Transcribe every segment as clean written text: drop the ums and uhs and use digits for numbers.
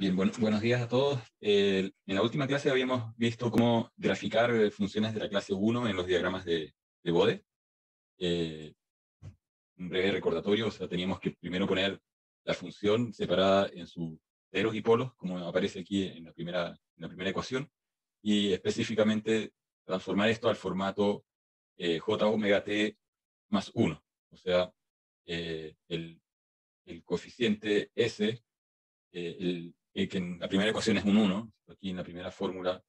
Bien, buenos días a todos. En la última clase habíamos visto cómo graficar funciones de la clase 1 en los diagramas de Bode. Eh, un breve recordatorio, o sea, teníamos que primero poner la función separada en sus ceros y polos, como aparece aquí en la primera ecuación, y específicamente transformar esto al formato j omega t más 1. O sea, el coeficiente S, que en la primera ecuación es un 1, aquí en la primera fórmula,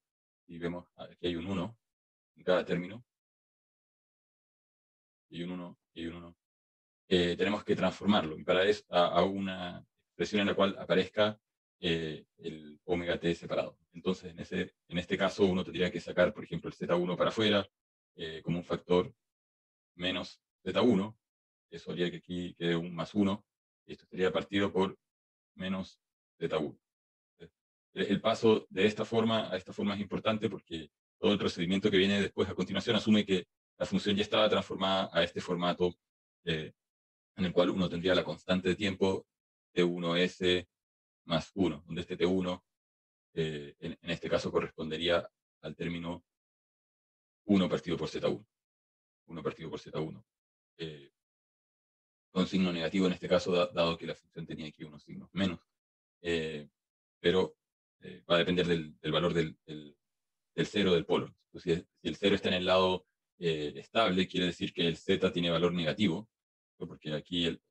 y vemos aquí hay un 1 en cada término, y un 1, y un 1. Tenemos que transformarlo, y para eso a una expresión en la cual aparezca el omega t separado. Entonces, en este caso, uno tendría que sacar, por ejemplo, el z1 para afuera, como un factor menos z1. Eso haría que aquí quede un más 1, y esto estaría partido por menos z1. El paso de esta forma a esta forma es importante porque todo el procedimiento que viene después a continuación asume que la función ya estaba transformada a este formato, en el cual uno tendría la constante de tiempo T1S más 1, donde este T1 en este caso correspondería al término 1 partido por Z1. 1 partido por Z1. Con signo negativo en este caso, dado que la función tenía aquí unos signos menos. Pero va a depender del valor del cero del polo. Entonces, si el cero está en el lado estable, quiere decir que el z tiene valor negativo, porque aquí el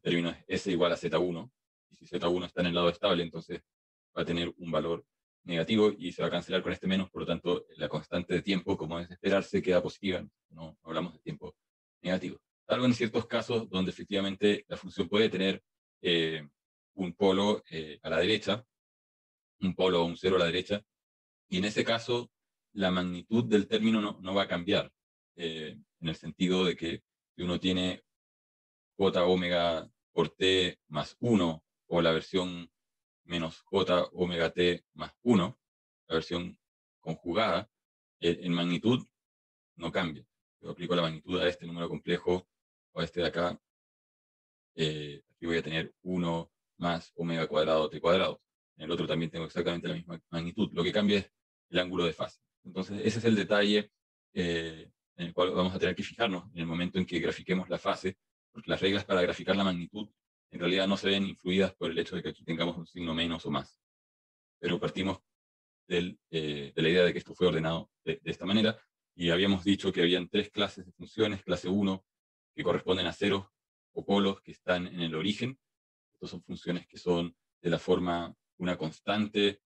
término es s igual a z1, y si z1 está en el lado estable, entonces va a tener un valor negativo y se va a cancelar con este menos, por lo tanto, la constante de tiempo, como es de esperarse, queda positiva, no hablamos de tiempo negativo. Salvo en ciertos casos donde efectivamente la función puede tener un polo a la derecha, un polo o un cero a la derecha, y en ese caso la magnitud del término no va a cambiar, en el sentido de que si uno tiene j omega por t más 1, o la versión menos j omega t más 1, la versión conjugada, en magnitud no cambia. Yo aplico la magnitud a este número complejo o a este de acá, aquí voy a tener 1 más omega cuadrado t cuadrado. En el otro también tengo exactamente la misma magnitud. Lo que cambia es el ángulo de fase. Entonces, ese es el detalle en el cual vamos a tener que fijarnos en el momento en que grafiquemos la fase, porque las reglas para graficar la magnitud en realidad no se ven influidas por el hecho de que aquí tengamos un signo menos o más. Pero partimos de la idea de que esto fue ordenado de esta manera, y habíamos dicho que habían tres clases de funciones. Clase 1, que corresponden a ceros o polos que están en el origen. Estas son funciones que son de la forma una constante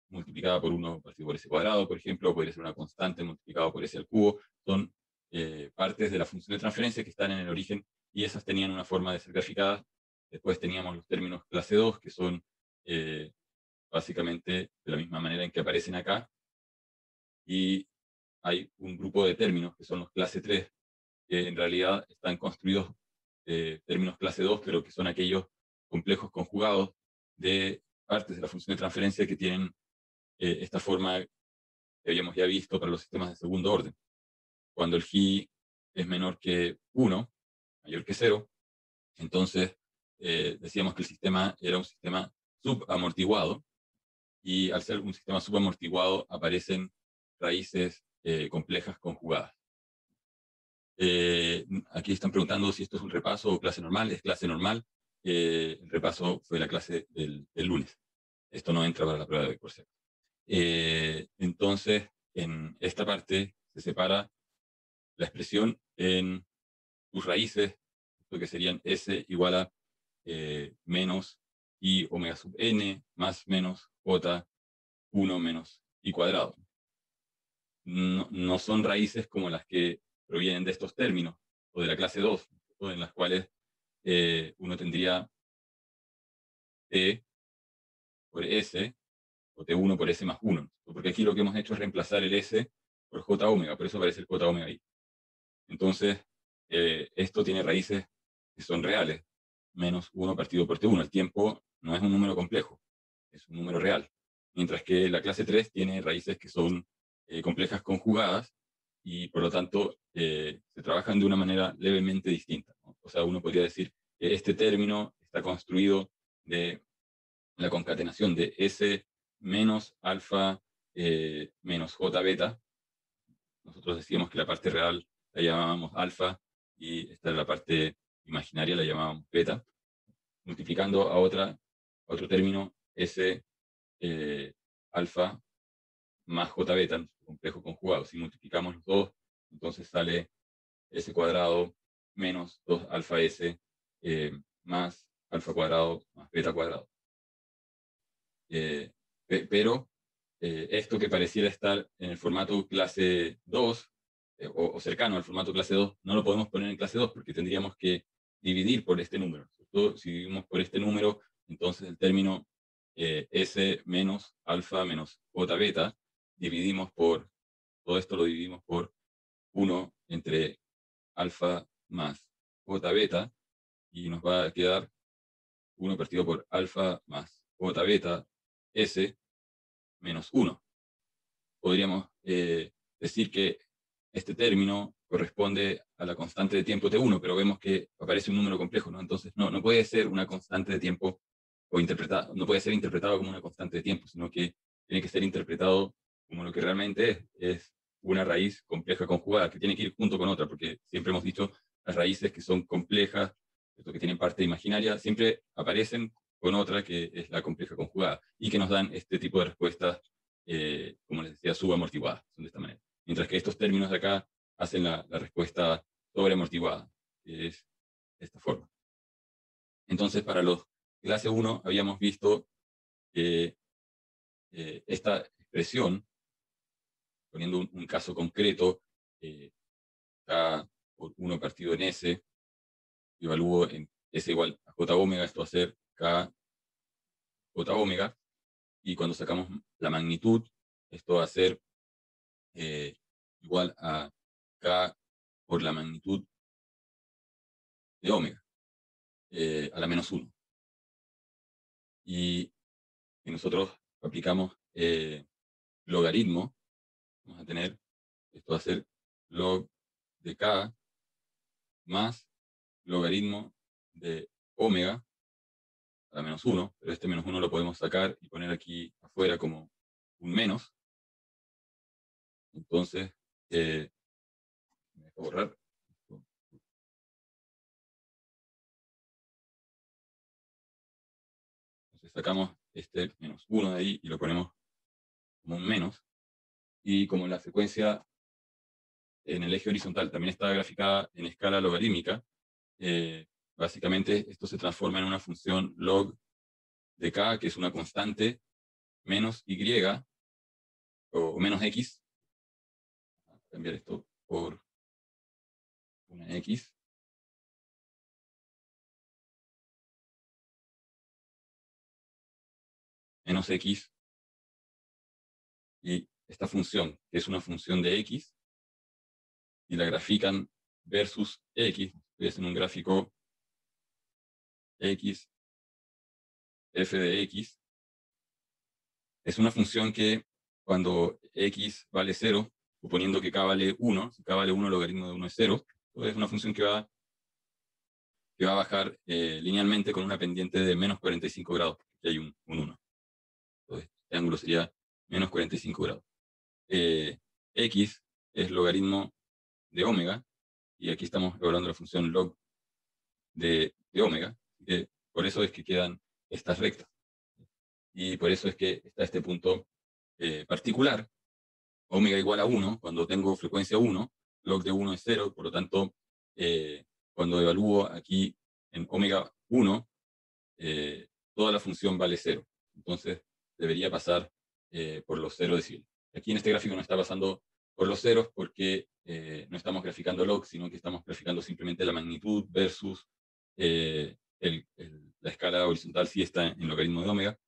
multiplicada por 1 partido por s cuadrado, por ejemplo, o podría ser una constante multiplicada por s al cubo. Son partes de la función de transferencia que están en el origen, y esas tenían una forma de ser graficadas. Después teníamos los términos clase 2, que son básicamente de la misma manera en que aparecen acá, y hay un grupo de términos que son los clase 3, que en realidad están construidos términos clase 2, pero que son aquellos complejos conjugados de partes de la función de transferencia que tienen esta forma que habíamos ya visto para los sistemas de segundo orden. Cuando el G es menor que 1, mayor que 0, entonces decíamos que el sistema era un sistema subamortiguado, y al ser un sistema subamortiguado aparecen raíces complejas conjugadas. Aquí están preguntando si esto es un repaso o clase normal. Es clase normal. El repaso fue la clase del lunes. Esto no entra para la prueba de hoy, por cierto. Entonces, en esta parte se separa la expresión en sus raíces, lo que serían s igual a menos i omega sub n más menos j 1 menos i cuadrado. No son raíces como las que provienen de estos términos, o de la clase 2, o en las cuales uno tendría t por s, o t1 por s más 1, porque aquí lo que hemos hecho es reemplazar el s por j omega, por eso aparece el j omega ahí. Entonces, esto tiene raíces que son reales, menos 1 partido por t1. El tiempo no es un número complejo, es un número real, mientras que la clase 3 tiene raíces que son complejas conjugadas, y por lo tanto se trabajan de una manera levemente distinta, ¿no? O sea, uno podría decir que este término está construido de la concatenación de S menos alfa menos J beta. Nosotros decíamos que la parte real la llamábamos alfa y esta es la parte imaginaria, la llamábamos beta, multiplicando a otro término S alfa más J beta, complejo conjugado. Si multiplicamos los dos, entonces sale S cuadrado menos 2 alfa S más alfa cuadrado más beta cuadrado. Pero esto que pareciera estar en el formato clase 2 o cercano al formato clase 2, no lo podemos poner en clase 2 porque tendríamos que dividir por este número, ¿cierto? Si dividimos por este número, entonces el término S menos alfa menos J beta, todo esto lo dividimos por 1 entre alfa más J beta, y nos va a quedar 1 partido por alfa más J beta S menos 1. Podríamos decir que este término corresponde a la constante de tiempo T1, pero vemos que aparece un número complejo, ¿no? Entonces no puede ser una constante de tiempo o no puede ser interpretado como una constante de tiempo, sino que tiene que ser interpretado como lo que realmente es una raíz compleja conjugada, que tiene que ir junto con otra, porque siempre hemos dicho las raíces que son complejas, que tienen parte imaginaria, siempre aparecen con otra que es la compleja conjugada, y que nos dan este tipo de respuestas, como les decía, subamortiguadas, son de esta manera. Mientras que estos términos de acá hacen la respuesta sobreamortiguada, que es de esta forma. Entonces, para los clase 1 habíamos visto que esta expresión, poniendo un caso concreto, K por 1 partido en S, evalúo en S igual a J omega, esto va a ser K J omega, y cuando sacamos la magnitud, esto va a ser igual a K por la magnitud de omega, a la menos 1. Y si nosotros aplicamos logaritmo, vamos a tener, esto va a ser log de K más logaritmo de omega a la menos 1, pero este menos 1 lo podemos sacar y poner aquí afuera como un menos. Entonces, me dejo borrar. Entonces sacamos este menos 1 de ahí y lo ponemos como un menos. Y como la frecuencia en el eje horizontal también está graficada en escala logarítmica, básicamente esto se transforma en una función log de K, que es una constante, menos Y o menos X. Voy a cambiar esto por una X. Menos X. Y esta función, que es una función de X, y la grafican versus X, es en un gráfico X, f de X, es una función que cuando X vale 0, suponiendo que K vale 1, si K vale 1, el logaritmo de 1 es 0, entonces es una función que va a bajar linealmente con una pendiente de menos 45 grados, porque hay un 1. Entonces, este ángulo sería menos 45 grados. X es logaritmo de omega, y aquí estamos evaluando la función log de omega, que por eso es que quedan estas rectas. Y por eso es que está este punto particular, omega igual a 1, cuando tengo frecuencia 1, log de 1 es 0, por lo tanto, cuando evalúo aquí en omega 1, toda la función vale 0. Entonces, debería pasar por los 0 decibeles. Aquí en este gráfico no está pasando por los ceros porque no estamos graficando log, sino que estamos graficando simplemente la magnitud versus la escala horizontal, si está en logaritmo de omega.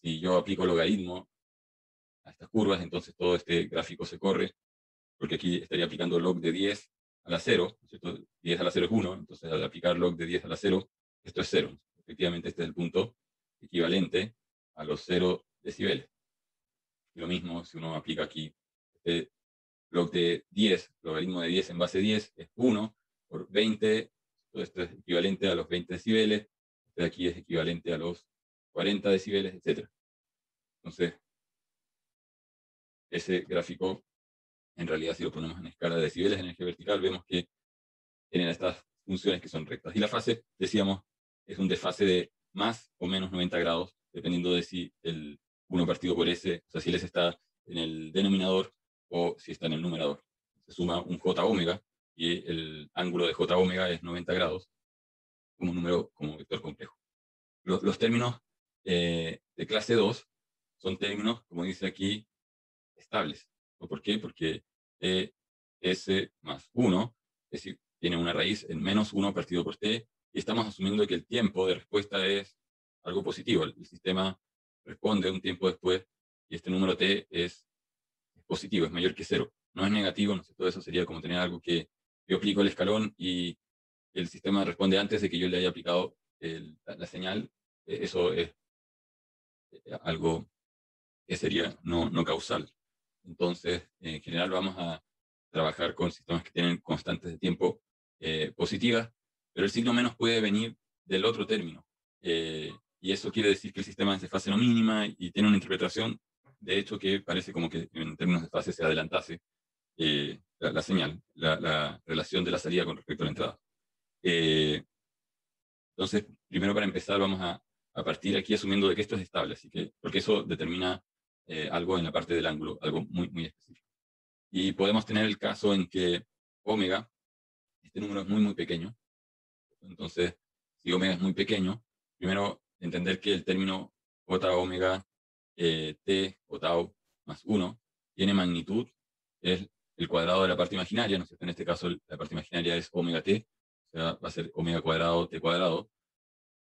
Si yo aplico logaritmo a estas curvas, entonces todo este gráfico se corre, porque aquí estaría aplicando log de 10 a la 0, ¿cierto? 10 a la 0 es 1, entonces al aplicar log de 10 a la 0, esto es 0. Efectivamente, este es el punto equivalente a los 0 decibeles. Y lo mismo si uno aplica aquí este log de 10, logaritmo de 10 en base 10 es 1 por 20, todo esto es equivalente a los 20 decibeles, este de aquí es equivalente a los 40 decibeles, etc. Entonces, ese gráfico, en realidad, si lo ponemos en escala de decibeles en el eje vertical, vemos que tienen estas funciones que son rectas. Y la fase, decíamos, es un desfase de más o menos 90 grados, dependiendo de si el 1 partido por S, o sea, si el S está en el denominador o si está en el numerador. Se suma un J omega y el ángulo de J omega es 90 grados como número, como vector complejo. Los términos de clase 2 son términos, como dice aquí, estables. ¿Por qué? Porque S más 1 es decir, tiene una raíz en menos 1 partido por t, y estamos asumiendo que el tiempo de respuesta es algo positivo. El sistema responde un tiempo después, y este número t es positivo, es mayor que 0. No es negativo, ¿no sé? Todo eso sería como tener algo que yo aplico el escalón y el sistema responde antes de que yo le haya aplicado la señal. Eso es algo que sería no causal. Entonces, en general vamos a trabajar con sistemas que tienen constantes de tiempo positivas, pero el signo menos puede venir del otro término. Y eso quiere decir que el sistema es de fase no mínima y tiene una interpretación, de hecho, que parece como que en términos de fase se adelantase la señal, la relación de la salida con respecto a la entrada. Entonces, primero para empezar vamos a partir aquí asumiendo de que esto es estable, así que, porque eso determina algo en la parte del ángulo, algo muy específico. Y podemos tener el caso en que omega, este número es muy pequeño. Entonces, si omega es muy pequeño, primero entender que el término j omega t o tau más 1 tiene magnitud, es el cuadrado de la parte imaginaria, ¿no es cierto? En este caso la parte imaginaria es omega t, o sea, va a ser omega cuadrado t cuadrado,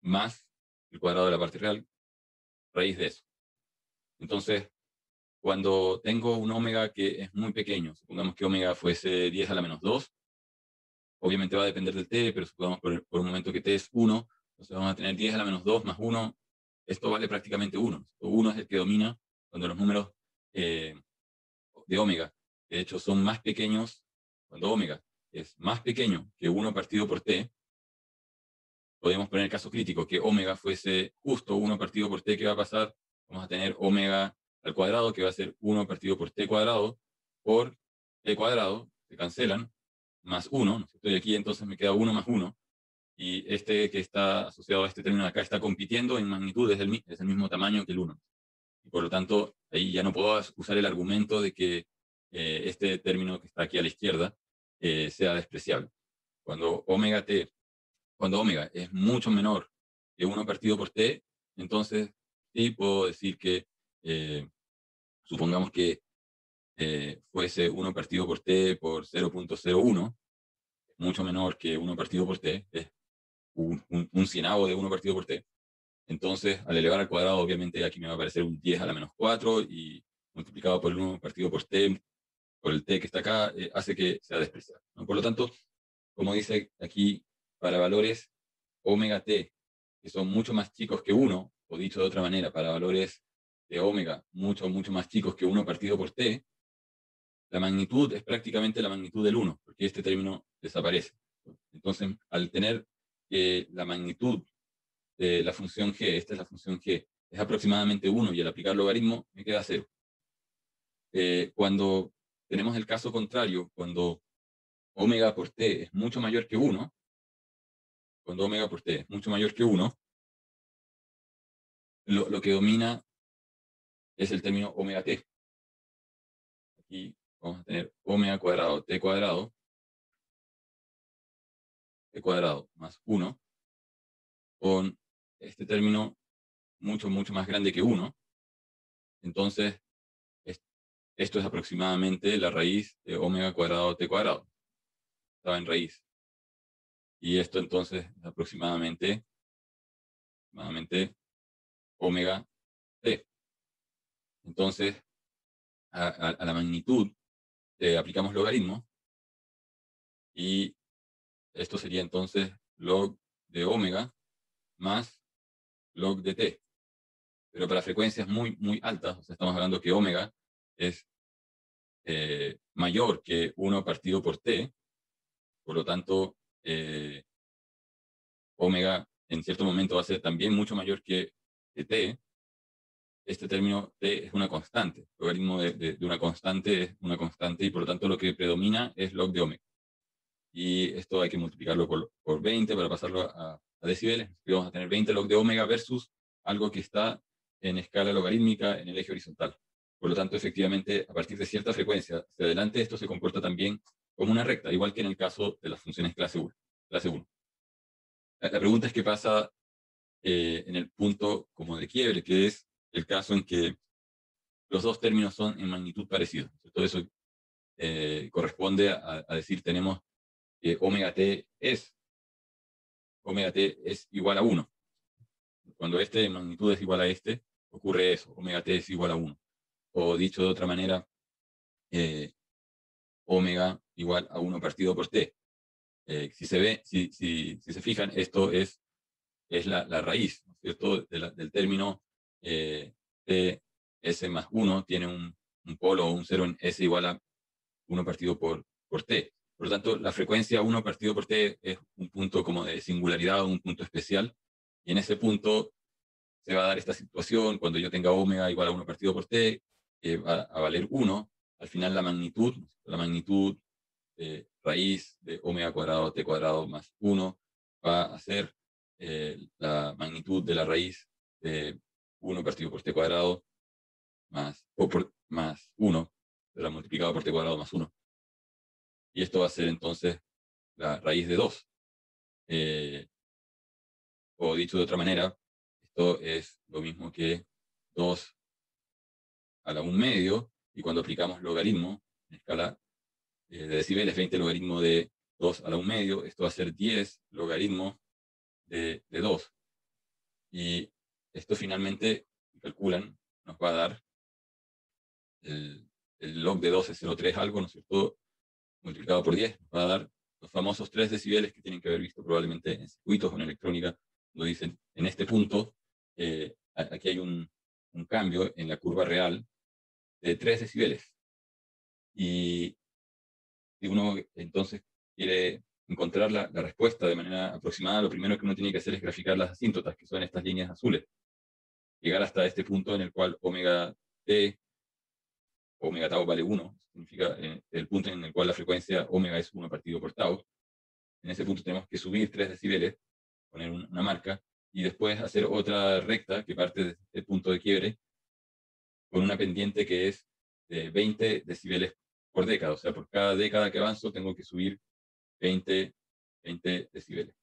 más el cuadrado de la parte real, raíz de eso. Entonces, cuando tengo un omega que es muy pequeño, supongamos que omega fuese 10 a la menos 2, obviamente va a depender del t, pero supongamos por un momento que t es 1, entonces vamos a tener 10 a la menos 2 más 1, esto vale prácticamente 1. 1 es el que domina cuando los números de omega, de hecho, son más pequeños, cuando omega es más pequeño que 1 partido por t, podemos poner el caso crítico, que omega fuese justo 1 partido por t, ¿qué va a pasar? Vamos a tener omega al cuadrado, que va a ser 1 partido por t cuadrado, por t cuadrado, se cancelan, más 1, ¿no? Estoy aquí, entonces me queda 1 más 1, y este que está asociado a este término de acá está compitiendo en magnitud, es el mismo tamaño que el 1. Y por lo tanto, ahí ya no puedo usar el argumento de que este término que está aquí a la izquierda sea despreciable. Cuando omega t, cuando omega es mucho menor que 1 partido por t, entonces sí puedo decir que, supongamos que fuese 1 partido por t por 0.01, mucho menor que 1 partido por t, es un cienavo de 1 partido por t. Entonces, al elevar al cuadrado, obviamente aquí me va a aparecer un 10 a la menos 4 y multiplicado por el 1 partido por t, por el t que está acá, hace que sea despreciable, ¿no? Por lo tanto, como dice aquí, para valores omega t, que son mucho más chicos que 1, o dicho de otra manera, para valores de omega mucho más chicos que 1 partido por t, la magnitud es prácticamente la magnitud del 1, porque este término desaparece. Entonces, al tener la magnitud de la función g, esta es la función g, es aproximadamente 1 y al aplicar logaritmo me queda 0. Cuando tenemos el caso contrario, cuando omega por t es mucho mayor que 1, cuando omega por t es mucho mayor que 1, lo que domina es el término omega t. Aquí vamos a tener omega cuadrado t cuadrado más 1, con este término mucho más grande que 1. Entonces, esto es aproximadamente la raíz de omega cuadrado t cuadrado. Estaba en raíz. Y esto entonces es aproximadamente omega t. Entonces, a la magnitud aplicamos logaritmo y esto sería entonces log de omega más log de t. Pero para frecuencias muy altas, o sea, estamos hablando que omega es mayor que 1 partido por t, por lo tanto, omega en cierto momento va a ser también mucho mayor que de t, este término t es una constante. El logaritmo de una constante es una constante y por lo tanto lo que predomina es log de omega. Y esto hay que multiplicarlo por 20 para pasarlo a decibeles. Y vamos a tener 20 log de omega versus algo que está en escala logarítmica en el eje horizontal. Por lo tanto, efectivamente, a partir de cierta frecuencia hacia adelante, esto se comporta también como una recta, igual que en el caso de las funciones clase 1. Clase 1. La pregunta es qué pasa en el punto como de quiebre, que es el caso en que los dos términos son en magnitud parecidos. Todo eso corresponde a decir tenemos que omega t es igual a 1. Cuando este en magnitud es igual a este, ocurre eso, omega t es igual a 1. O dicho de otra manera, omega igual a 1 partido por t. Si se fijan, esto es la raíz, ¿no es cierto?, del término t s más 1 tiene un polo o un cero en s igual a 1 partido por t. Por lo tanto, la frecuencia 1 partido por t es un punto como de singularidad o un punto especial. Y en ese punto se va a dar esta situación cuando yo tenga omega igual a 1 partido por t, que va a valer 1. Al final la magnitud raíz de omega cuadrado t cuadrado más 1 va a ser la magnitud de la raíz de 1 partido por t cuadrado más 1, será multiplicado por t cuadrado más 1. Y esto va a ser entonces la raíz de 2. O dicho de otra manera, esto es lo mismo que 2 a la 1 medio, y cuando aplicamos logaritmo en escala de decibeles, 20 logaritmo de 2 a la 1 medio, esto va a ser 10 logaritmo de 2. Y esto finalmente, si calculan, nos va a dar el log de 2 es 0,3 algo, ¿no es cierto?, multiplicado por 10, nos va a dar los famosos 3 decibeles que tienen que haber visto probablemente en circuitos o en electrónica, donde dicen, en este punto, aquí hay un cambio en la curva real de 3 decibeles. Y si uno entonces quiere encontrar la respuesta de manera aproximada, lo primero que uno tiene que hacer es graficar las asíntotas, que son estas líneas azules. Llegar hasta este punto en el cual omega t, omega tau vale 1, significa el punto en el cual la frecuencia omega es 1 partido por tau. En ese punto tenemos que subir 3 decibeles, poner una marca, y después hacer otra recta que parte de este punto de quiebre con una pendiente que es de 20 decibeles por década. O sea, por cada década que avanzo tengo que subir 20 decibeles.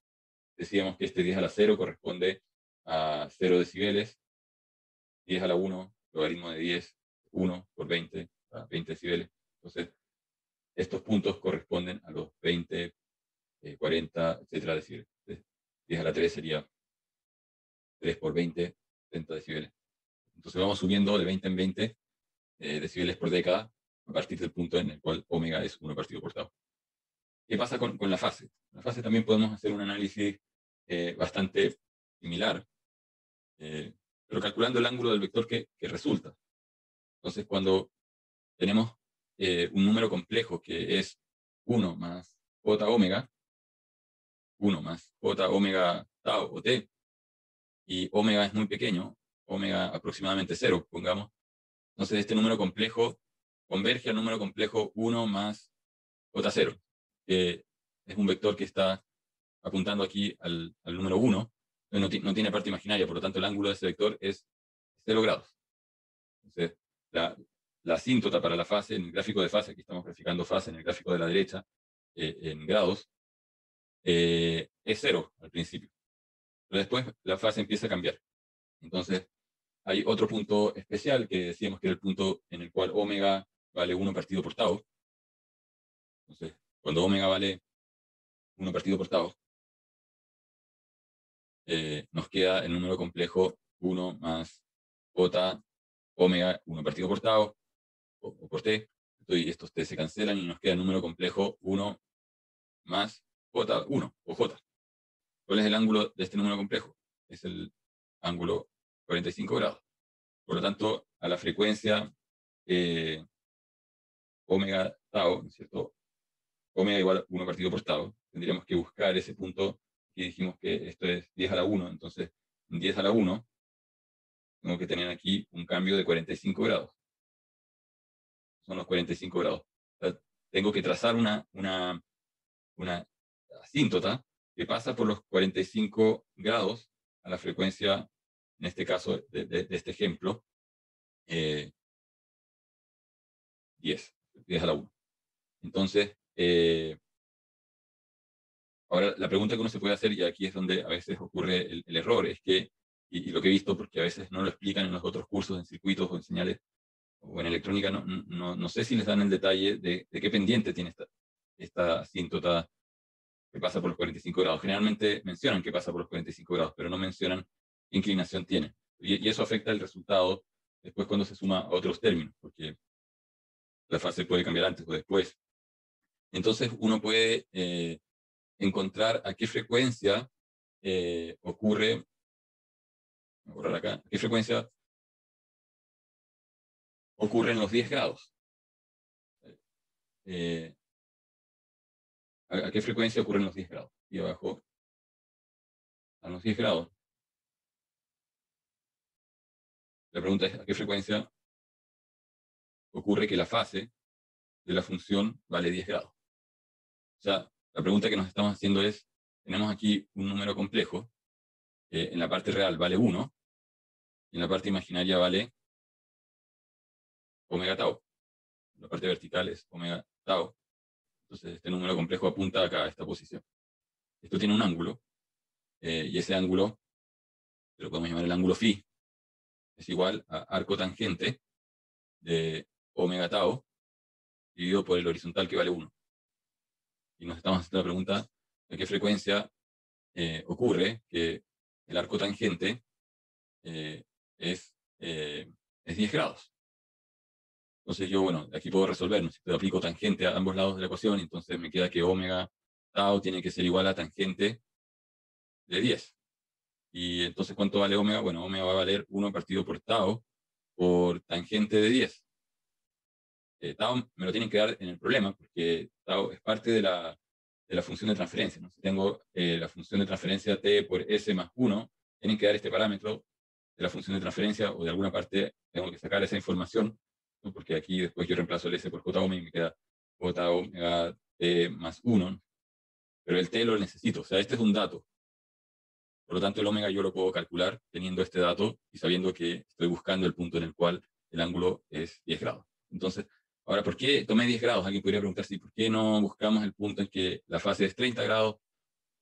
Decíamos que este 10 a la 0 corresponde a 0 decibeles, 10 a la 1, logaritmo de 10, 1 por 20, a 20 decibeles. Entonces, estos puntos corresponden a los 20, 40, etcétera, decibeles. 10 a la 3 sería 3 por 20, 30 decibeles. Entonces vamos subiendo de 20 en 20 decibeles por década a partir del punto en el cual omega es 1 partido por tau. ¿Qué pasa con la fase? En la fase también podemos hacer un análisis bastante similar, pero calculando el ángulo del vector que resulta. Entonces, cuando tenemos un número complejo que es 1 más j omega, 1 más j omega tau o t, y omega es muy pequeño, omega aproximadamente 0, pongamos. Entonces este número complejo converge al número complejo 1 más j0, que es un vector que está apuntando aquí al número 1, no tiene parte imaginaria, por lo tanto el ángulo de ese vector es 0 grados. Entonces la asíntota para la fase, en el gráfico de fase, aquí estamos graficando fase en el gráfico de la derecha, en grados, es 0 al principio. Pero después la fase empieza a cambiar. Entonces hay otro punto especial que decíamos que era el punto en el cual omega vale 1 partido por tau. Entonces, cuando omega vale 1 partido por tau, nos queda el número complejo 1 más j omega 1 partido por tau o por t. Y estos t se cancelan y nos queda el número complejo 1 más j1 o j. ¿Cuál es el ángulo de este número complejo? Es el ángulo 45 grados. Por lo tanto, a la frecuencia omega tau, ¿no es cierto?, omega igual a 1 partido por tau, tendríamos que buscar ese punto que dijimos que esto es 10 a la 1, entonces 10 a la 1 tengo que tener aquí un cambio de 45 grados. Son los 45 grados. O sea, tengo que trazar una asíntota que pasa por los 45 grados a la frecuencia, en este caso de este ejemplo, 10 a la 1. Entonces, ahora la pregunta que uno se puede hacer, y aquí es donde a veces ocurre el error, es que, y lo que he visto, porque a veces no lo explican en los otros cursos, en circuitos o en señales, o en electrónica, no sé si les dan el detalle de qué pendiente tiene esta asíntota que pasa por los 45 grados. Generalmente mencionan que pasa por los 45 grados, pero no mencionan qué inclinación tiene. Y eso afecta el resultado después cuando se suma a otros términos, porque la fase puede cambiar antes o después. Entonces uno puede encontrar a qué frecuencia ocurre, voy a borrar acá, a qué frecuencia ocurren los 10 grados. Eh, ¿A qué frecuencia ocurren los 10 grados? Y abajo, a los 10 grados. La pregunta es, ¿a qué frecuencia ocurre que la fase de la función vale 10 grados? O sea, la pregunta que nos estamos haciendo es, tenemos aquí un número complejo, en la parte real vale 1, y en la parte imaginaria vale omega tau. La parte vertical es omega tau. Entonces, este número complejo apunta acá a esta posición. Esto tiene un ángulo, y ese ángulo, lo podemos llamar el ángulo phi, es igual a arco tangente de omega tau dividido por el horizontal que vale 1. Y nos estamos haciendo la pregunta, ¿a qué frecuencia ocurre que el arco tangente eh, es, es 10 grados? Entonces yo, bueno, aquí puedo resolver, ¿no? Si yo aplico tangente a ambos lados de la ecuación, entonces me queda que omega tau tiene que ser igual a tangente de 10. Y entonces, ¿cuánto vale omega? Bueno, omega va a valer 1 partido por tau por tangente de 10. Tau me lo tienen que dar en el problema, porque tau es parte de la función de transferencia, ¿no? Si tengo la función de transferencia t por s más 1, tienen que dar este parámetro de la función de transferencia, o de alguna parte tengo que sacar esa información, ¿no? Porque aquí después yo reemplazo el s por j omega y me queda j omega t más 1, ¿no? Pero el t lo necesito, o sea, este es un dato. Por lo tanto, el omega yo lo puedo calcular teniendo este dato y sabiendo que estoy buscando el punto en el cual el ángulo es 10 grados. Entonces, ahora, ¿por qué tomé 10 grados? Alguien podría preguntarse, ¿por qué no buscamos el punto en que la fase es 30 grados?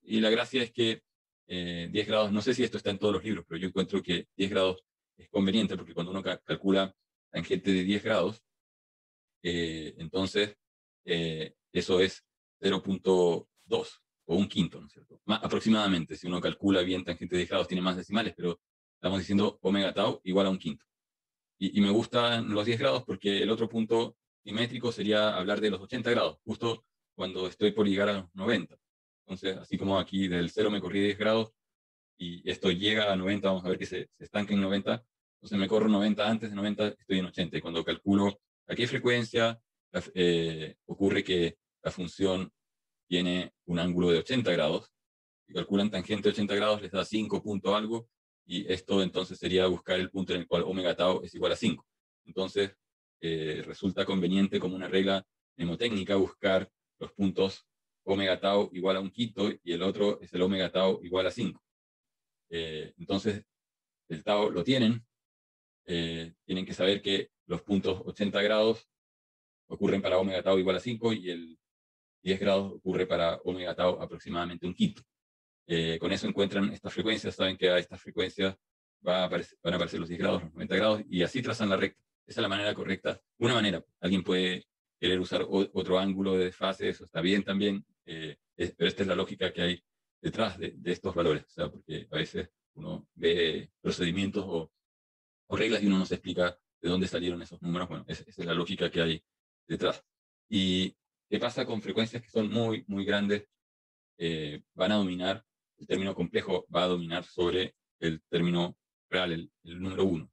Y la gracia es que 10 grados, no sé si esto está en todos los libros, pero yo encuentro que 10 grados es conveniente porque cuando uno calcula tangente de 10 grados, entonces eso es 0.2 o un quinto, ¿no es cierto? Aproximadamente, si uno calcula bien tangente de 10 grados, tiene más decimales, pero estamos diciendo omega tau igual a un quinto. Y me gustan los 10 grados porque el otro punto simétrico sería hablar de los 80 grados, justo cuando estoy por llegar a los 90. Entonces, así como aquí del 0 me corrí 10 grados y esto llega a 90, vamos a ver que se estanca en 90, entonces me corro 90 antes de 90, estoy en 80. Y cuando calculo a qué frecuencia ocurre que la función tiene un ángulo de 80 grados, y calculan tangente de 80 grados, les da 5 punto algo, y esto entonces sería buscar el punto en el cual omega tau es igual a 5. Entonces, resulta conveniente como una regla mnemotécnica buscar los puntos omega tau igual a un quinto y el otro es el omega tau igual a 5. Entonces, el tau lo tienen que saber que los puntos 80 grados ocurren para omega tau igual a 5 y el 10 grados ocurre para omega tau aproximadamente un quinto. Con eso encuentran estas frecuencias, saben que a estas frecuencias van a aparecer los 10 grados, los 90 grados, y así trazan la recta. Esa es la manera correcta. Una manera, alguien puede querer usar otro ángulo de desfase, eso está bien también, pero esta es la lógica que hay detrás de estos valores, o sea, porque a veces uno ve procedimientos o reglas y uno no se explica de dónde salieron esos números. Bueno, esa es la lógica que hay detrás. ¿Y qué pasa con frecuencias que son muy, muy grandes? Van a dominar, el término complejo va a dominar sobre el término real, el número 1.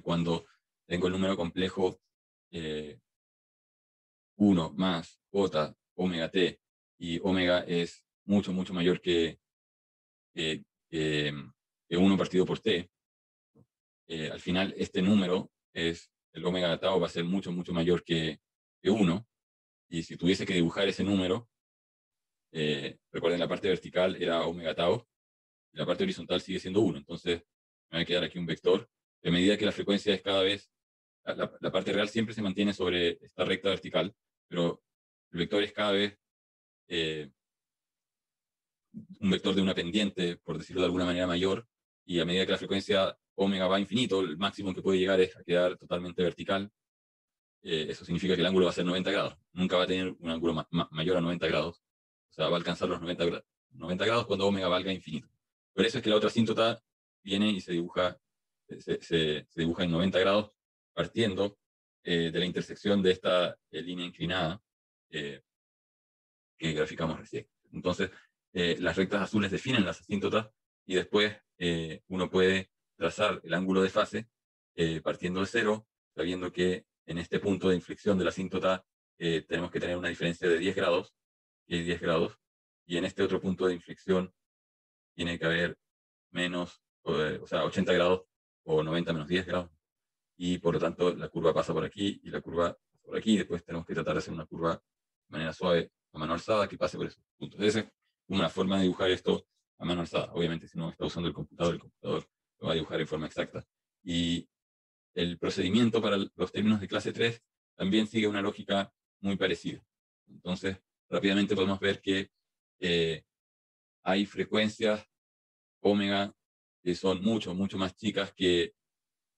Cuando tengo el número complejo 1 más j omega t, y omega es mucho, mucho mayor que 1 partido por t, al final este número, el omega tau va a ser mucho, mucho mayor que 1, y si tuviese que dibujar ese número, recuerden la parte vertical era omega tau, y la parte horizontal sigue siendo 1, entonces me va a quedar aquí un vector, que a medida que la frecuencia es cada vez, la parte real siempre se mantiene sobre esta recta vertical, pero el vector es cada vez un vector de una pendiente, por decirlo de alguna manera, mayor, y a medida que la frecuencia omega va a infinito, el máximo que puede llegar es a quedar totalmente vertical. Eso significa que el ángulo va a ser 90 grados. Nunca va a tener un ángulo mayor a 90 grados. O sea, va a alcanzar los 90 grados cuando omega valga infinito. Por eso es que la otra asíntota viene y se dibuja, se dibuja en 90 grados, partiendo de la intersección de esta línea inclinada que graficamos recién. Entonces, las rectas azules definen las asíntotas y después uno puede trazar el ángulo de fase partiendo de cero, sabiendo que en este punto de inflexión de la asíntota tenemos que tener una diferencia de 10 grados, y 10 grados, y en este otro punto de inflexión tiene que haber menos, o sea, 80 grados o 90 menos 10 grados, y por lo tanto la curva pasa por aquí y la curva pasa por aquí, y después tenemos que tratar de hacer una curva de manera suave a mano alzada que pase por esos puntos. Esa es una forma de dibujar esto a mano alzada. Obviamente, si no está usando el computador lo va a dibujar en forma exacta. Y el procedimiento para los términos de clase 3 también sigue una lógica muy parecida. Entonces, rápidamente podemos ver que hay frecuencias omega que son mucho, mucho más chicas que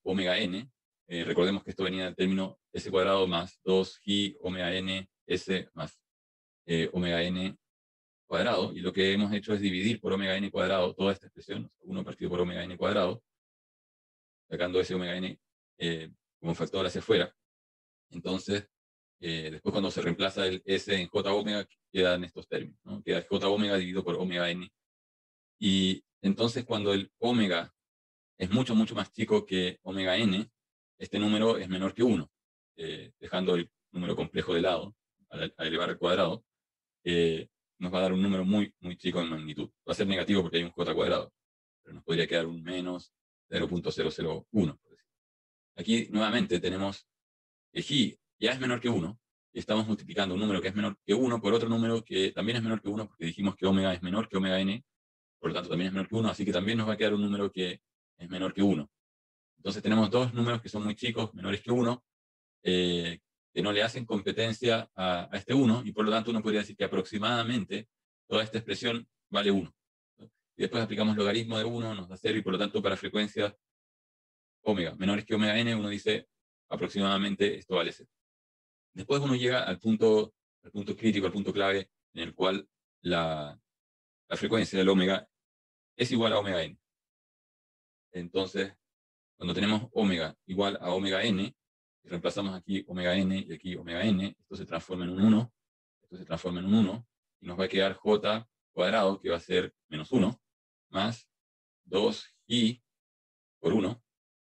omega n. Recordemos que esto venía del término s cuadrado más 2i omega n s más omega n cuadrado, y lo que hemos hecho es dividir por omega n cuadrado toda esta expresión, 1 partido por omega n cuadrado, sacando ese omega n como factor hacia afuera. Entonces, después cuando se reemplaza el S en J omega, quedan estos términos, ¿no? Queda J omega dividido por omega n. Y entonces cuando el omega es mucho, mucho más chico que omega n, este número es menor que 1, dejando el número complejo de lado, al elevar al cuadrado, nos va a dar un número muy, muy chico en magnitud. Va a ser negativo porque hay un J cuadrado, pero nos podría quedar un menos 0.001. Aquí nuevamente tenemos que G ya es menor que 1, y estamos multiplicando un número que es menor que 1 por otro número que también es menor que 1, porque dijimos que omega es menor que omega n, por lo tanto también es menor que 1, así que también nos va a quedar un número que es menor que 1. Entonces tenemos dos números que son muy chicos, menores que 1, que no le hacen competencia a este 1, y por lo tanto uno podría decir que aproximadamente toda esta expresión vale 1. Y después aplicamos logaritmo de 1, nos da 0, y por lo tanto para frecuencias omega menores que omega n, uno dice aproximadamente esto vale 0. Después uno llega al punto crítico, al punto clave, en el cual la frecuencia del omega es igual a omega n. Entonces, cuando tenemos omega igual a omega n, y reemplazamos aquí omega n y aquí omega n, esto se transforma en un 1, esto se transforma en un 1, y nos va a quedar j cuadrado, que va a ser menos 1, más 2i por 1,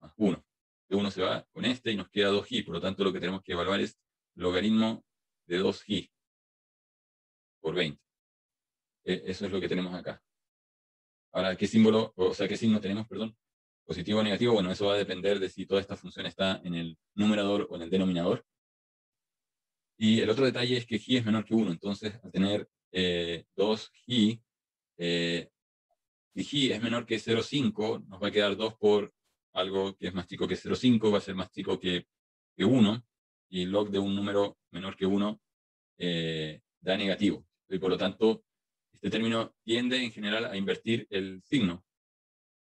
más 1. De 1 se va con este y nos queda 2i, por lo tanto lo que tenemos que evaluar es logaritmo de 2i por 20. Eso es lo que tenemos acá. Ahora, ¿qué símbolo, o sea, qué signo tenemos, perdón? Positivo o negativo, bueno, eso va a depender de si toda esta función está en el numerador o en el denominador. Y el otro detalle es que G es menor que 1, entonces al tener 2G, si G es menor que 0,5, nos va a quedar 2 por algo que es más chico que 0,5, va a ser más chico que 1, y log de un número menor que 1 da negativo. Y por lo tanto, este término tiende en general a invertir el signo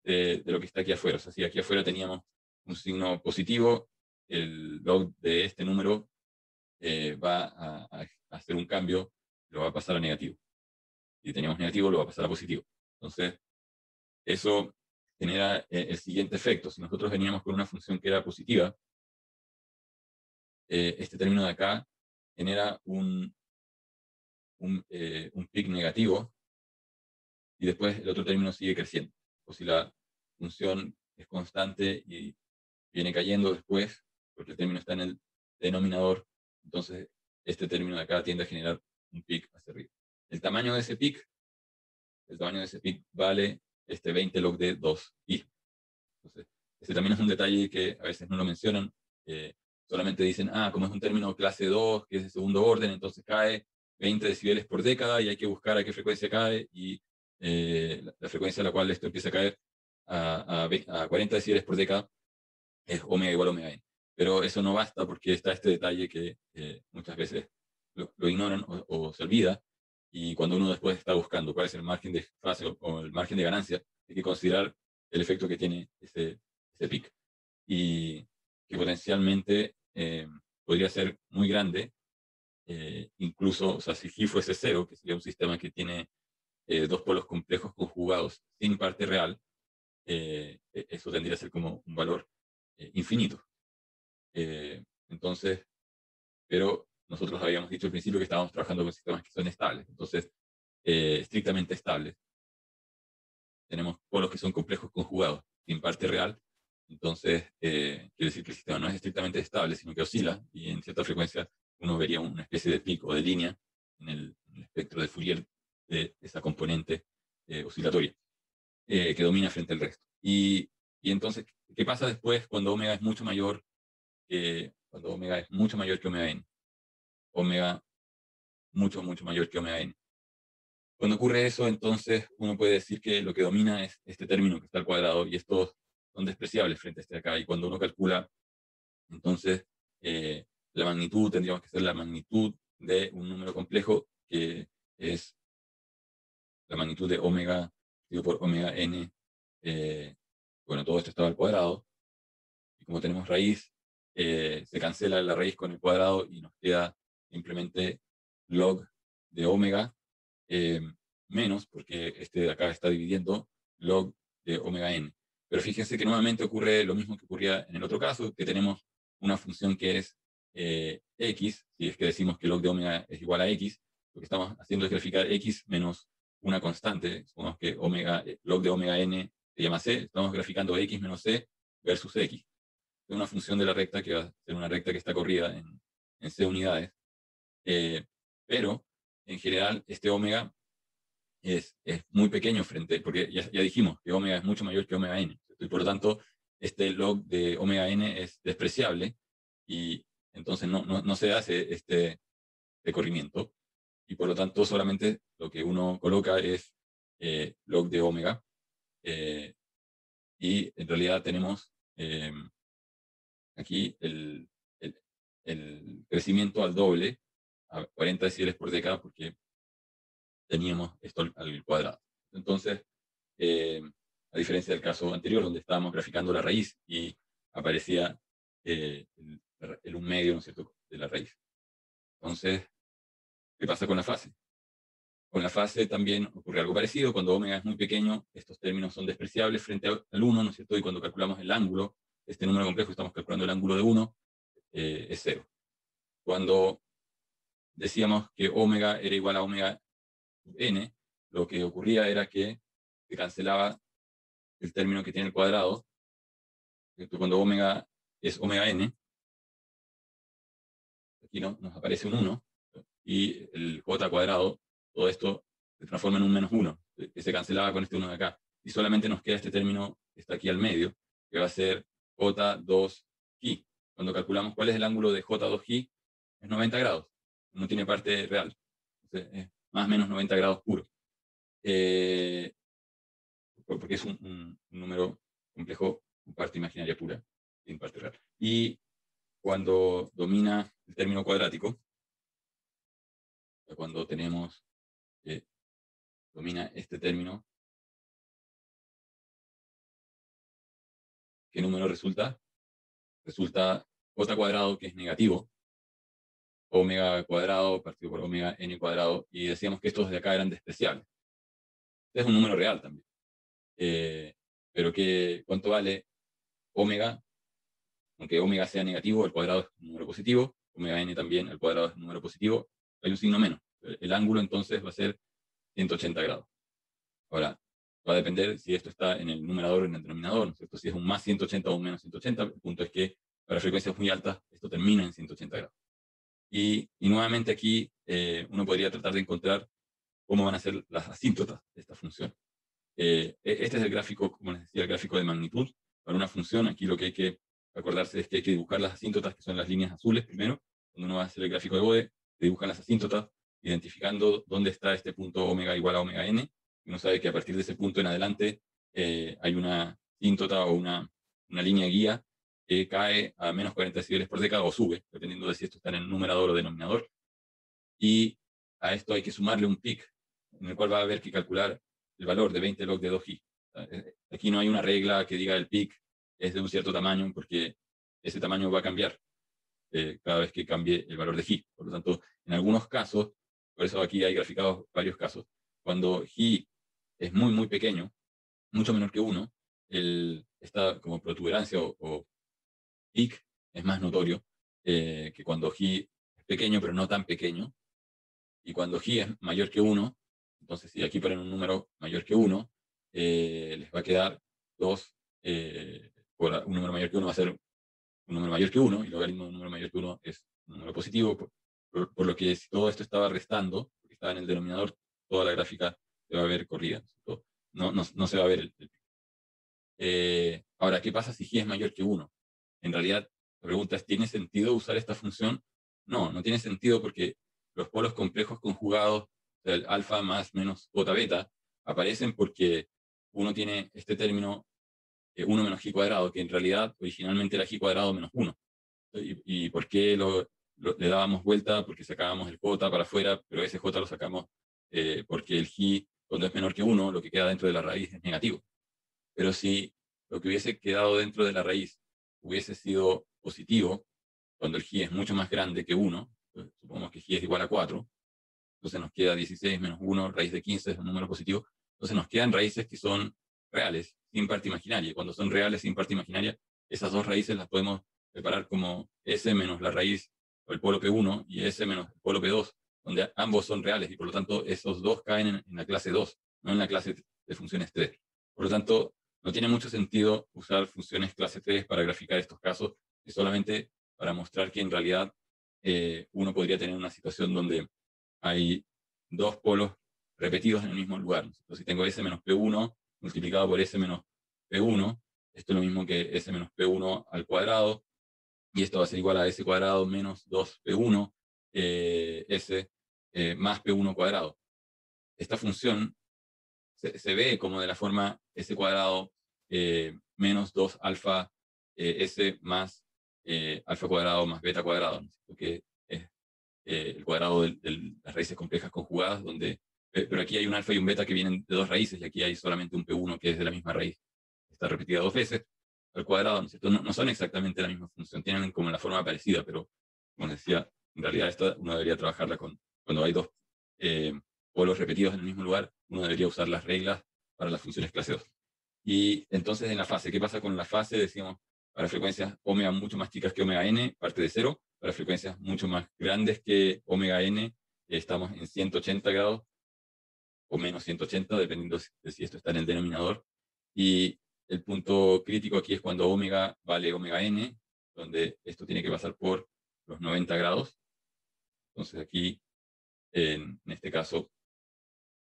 de lo que está aquí afuera. O sea, si aquí afuera teníamos un signo positivo, el log de este número va a hacer un cambio, lo va a pasar a negativo. Si teníamos negativo, lo va a pasar a positivo. Entonces, eso genera el siguiente efecto. Si nosotros veníamos con una función que era positiva, este término de acá genera un pic negativo, y después el otro término sigue creciendo. O si la función es constante y viene cayendo después, porque el término está en el denominador, entonces este término de acá tiende a generar un pic hacia arriba. El tamaño de ese pic vale este 20 log de 2i. Entonces, ese también es un detalle que a veces no lo mencionan. Solamente dicen, como es un término clase 2, que es de segundo orden, entonces cae 20 decibeles por década y hay que buscar a qué frecuencia cae, y la frecuencia a la cual esto empieza a caer a 40 decibeles por década es omega igual a omega n. Pero eso no basta, porque está este detalle que muchas veces lo ignoran o se olvida, y cuando uno después está buscando cuál es el margen de fase o el margen de ganancia, hay que considerar el efecto que tiene ese pic, y que potencialmente podría ser muy grande, incluso, o sea, si G fuese cero, que sería un sistema que tiene dos polos complejos conjugados sin parte real, eso tendría que ser como un valor infinito. Entonces, pero nosotros habíamos dicho al principio que estábamos trabajando con sistemas que son estables, entonces, estrictamente estables. Tenemos polos que son complejos conjugados sin parte real, entonces quiere decir que el sistema no es estrictamente estable, sino que oscila, y en cierta frecuencia uno vería una especie de pico de línea en el espectro de Fourier de esa componente oscilatoria que domina frente al resto. Y entonces, ¿qué pasa después cuando omega es mucho mayor cuando omega es mucho mayor que omega n? Omega mucho, mucho mayor que omega n. Cuando ocurre eso, entonces uno puede decir que lo que domina es este término que está al cuadrado, y estos son despreciables frente a este de acá. Y cuando uno calcula, entonces, la magnitud, tendríamos que ser la magnitud de un número complejo, que es la magnitud de omega dividido por omega n. Bueno, todo esto estaba al cuadrado, y como tenemos raíz, se cancela la raíz con el cuadrado y nos queda simplemente log de omega menos, porque este de acá está dividiendo, log de omega n. Pero fíjense que nuevamente ocurre lo mismo que ocurría en el otro caso, que tenemos una función que es x, si es que decimos que log de omega es igual a x, lo que estamos haciendo es graficar x menos una constante. Supongamos que log de omega n se llama c, estamos graficando x menos c versus x. Es una función de la recta que va a ser una recta que está corrida en c unidades, pero en general este omega es muy pequeño porque ya dijimos que omega es mucho mayor que omega n, y por lo tanto este log de omega n es despreciable, y entonces no se hace este corrimiento, y por lo tanto solamente lo que uno coloca es log de omega, y en realidad tenemos aquí el crecimiento al doble, a 40 decibeles por década, porque teníamos esto al cuadrado. Entonces, a diferencia del caso anterior, donde estábamos graficando la raíz y aparecía el 1/2, ¿no es cierto?, de la raíz. Entonces, ¿qué pasa con la fase? Con la fase también ocurre algo parecido. Cuando omega es muy pequeño, estos términos son despreciables frente al 1, ¿no es cierto? Y cuando calculamos el ángulo, este número complejo, estamos calculando el ángulo de 1, es 0. Cuando decíamos que omega era igual a omega n, lo que ocurría era que se cancelaba el término que tiene el cuadrado. Cuando omega es omega n, aquí nos aparece un 1, y el j cuadrado, todo esto se transforma en un menos 1, que se cancelaba con este 1 de acá, y solamente nos queda este término que está aquí al medio, que va a ser j2i. Cuando calculamos cuál es el ángulo de j2i, es 90 grados, no tiene parte real. Entonces, es más o menos 90 grados puro. Porque es un número complejo con parte imaginaria pura, sin parte real. Y cuando domina el término cuadrático, cuando tenemos, domina este término, ¿qué número resulta? Resulta j cuadrado, que es negativo, omega cuadrado partido por omega n cuadrado, y decíamos que estos de acá eran despreciables. Este es un número real también. Pero ¿cuánto vale omega? Aunque omega sea negativo, el cuadrado es un número positivo, omega n también, el cuadrado es un número positivo, hay un signo menos. El ángulo entonces va a ser 180 grados. Ahora, va a depender si esto está en el numerador o en el denominador, ¿no es cierto? Si es un más 180 o un menos 180, el punto es que para frecuencias muy altas esto termina en 180 grados. Y nuevamente aquí uno podría tratar de encontrar cómo van a ser las asíntotas de esta función. Este es el gráfico, como les decía, el gráfico de magnitud. para una función, aquí lo que hay que acordarse es que hay que dibujar las asíntotas, que son las líneas azules primero. Cuando uno va a hacer el gráfico de Bode, se dibujan las asíntotas, identificando dónde está este punto omega igual a omega n. Uno sabe que a partir de ese punto en adelante hay una asíntota o una línea guía que cae a menos 40 decibeles por década o sube, dependiendo de si esto está en el numerador o denominador. Y a esto hay que sumarle un pic, en el cual va a haber que calcular el valor de 20 log de 2i. Aquí no hay una regla que diga el pic es de un cierto tamaño, porque ese tamaño va a cambiar cada vez que cambie el valor de i. Por lo tanto, en algunos casos, por eso aquí hay graficados varios casos, cuando i es muy, muy pequeño, mucho menor que 1, esta como protuberancia o pic es más notorio que cuando i es pequeño, pero no tan pequeño. Y cuando i es mayor que 1, entonces si aquí ponen un número mayor que 1, les va a quedar 2, por un número mayor que 1 va a ser un número mayor que 1, y el logaritmo de un número mayor que 1 es un número positivo, por lo que si todo esto estaba restando, porque estaba en el denominador, toda la gráfica se va a ver corrida, no se va a ver el ahora, ¿qué pasa si g es mayor que 1? En realidad, la pregunta es, ¿tiene sentido usar esta función? No, no tiene sentido porque los polos complejos conjugados, o sea, el alfa más menos j beta, aparecen porque uno tiene este término 1 menos g cuadrado, que en realidad originalmente era g cuadrado menos 1. ¿Y por qué le dábamos vuelta? Porque sacábamos el j para afuera, pero ese j lo sacamos porque el g, cuando es menor que 1, lo que queda dentro de la raíz es negativo. Pero si lo que hubiese quedado dentro de la raíz hubiese sido positivo, cuando el g es mucho más grande que 1, supongamos que g es igual a 4, entonces nos queda 16 menos 1, raíz de 15 es un número positivo, entonces nos quedan raíces que son reales, sin parte imaginaria. Y cuando son reales sin parte imaginaria, esas dos raíces las podemos separar como S menos la raíz o el polo P1 y S menos el polo P2, donde ambos son reales y por lo tanto esos dos caen en la clase 2, no en la clase de funciones 3. Por lo tanto, no tiene mucho sentido usar funciones clase 3 para graficar estos casos, es solamente para mostrar que en realidad uno podría tener una situación donde hay dos polos repetidos en el mismo lugar. Entonces, si tengo S menos P1 multiplicado por S menos P1, esto es lo mismo que S menos P1 al cuadrado, y esto va a ser igual a S cuadrado menos 2P1 S más P1 cuadrado. Esta función se ve como de la forma S cuadrado menos 2 alfa S más alfa cuadrado más beta cuadrado, ¿no? Que es el cuadrado de las raíces complejas conjugadas, donde, pero aquí hay un alfa y un beta que vienen de dos raíces, y aquí hay solamente un P1 que es de la misma raíz. Está repetida dos veces al cuadrado, ¿no es cierto? No son exactamente la misma función, tienen como la forma parecida, pero como les decía, en realidad esta uno debería trabajarla cuando hay dos polos repetidos en el mismo lugar, uno debería usar las reglas para las funciones clase 2. Y entonces en la fase, ¿qué pasa con la fase? Decíamos, para frecuencias omega mucho más chicas que omega n, parte de cero. Para frecuencias mucho más grandes que omega n, estamos en 180 grados o menos 180, dependiendo de si esto está en el denominador. Y el punto crítico aquí es cuando omega vale omega n, donde esto tiene que pasar por los 90 grados. Entonces aquí, en este caso,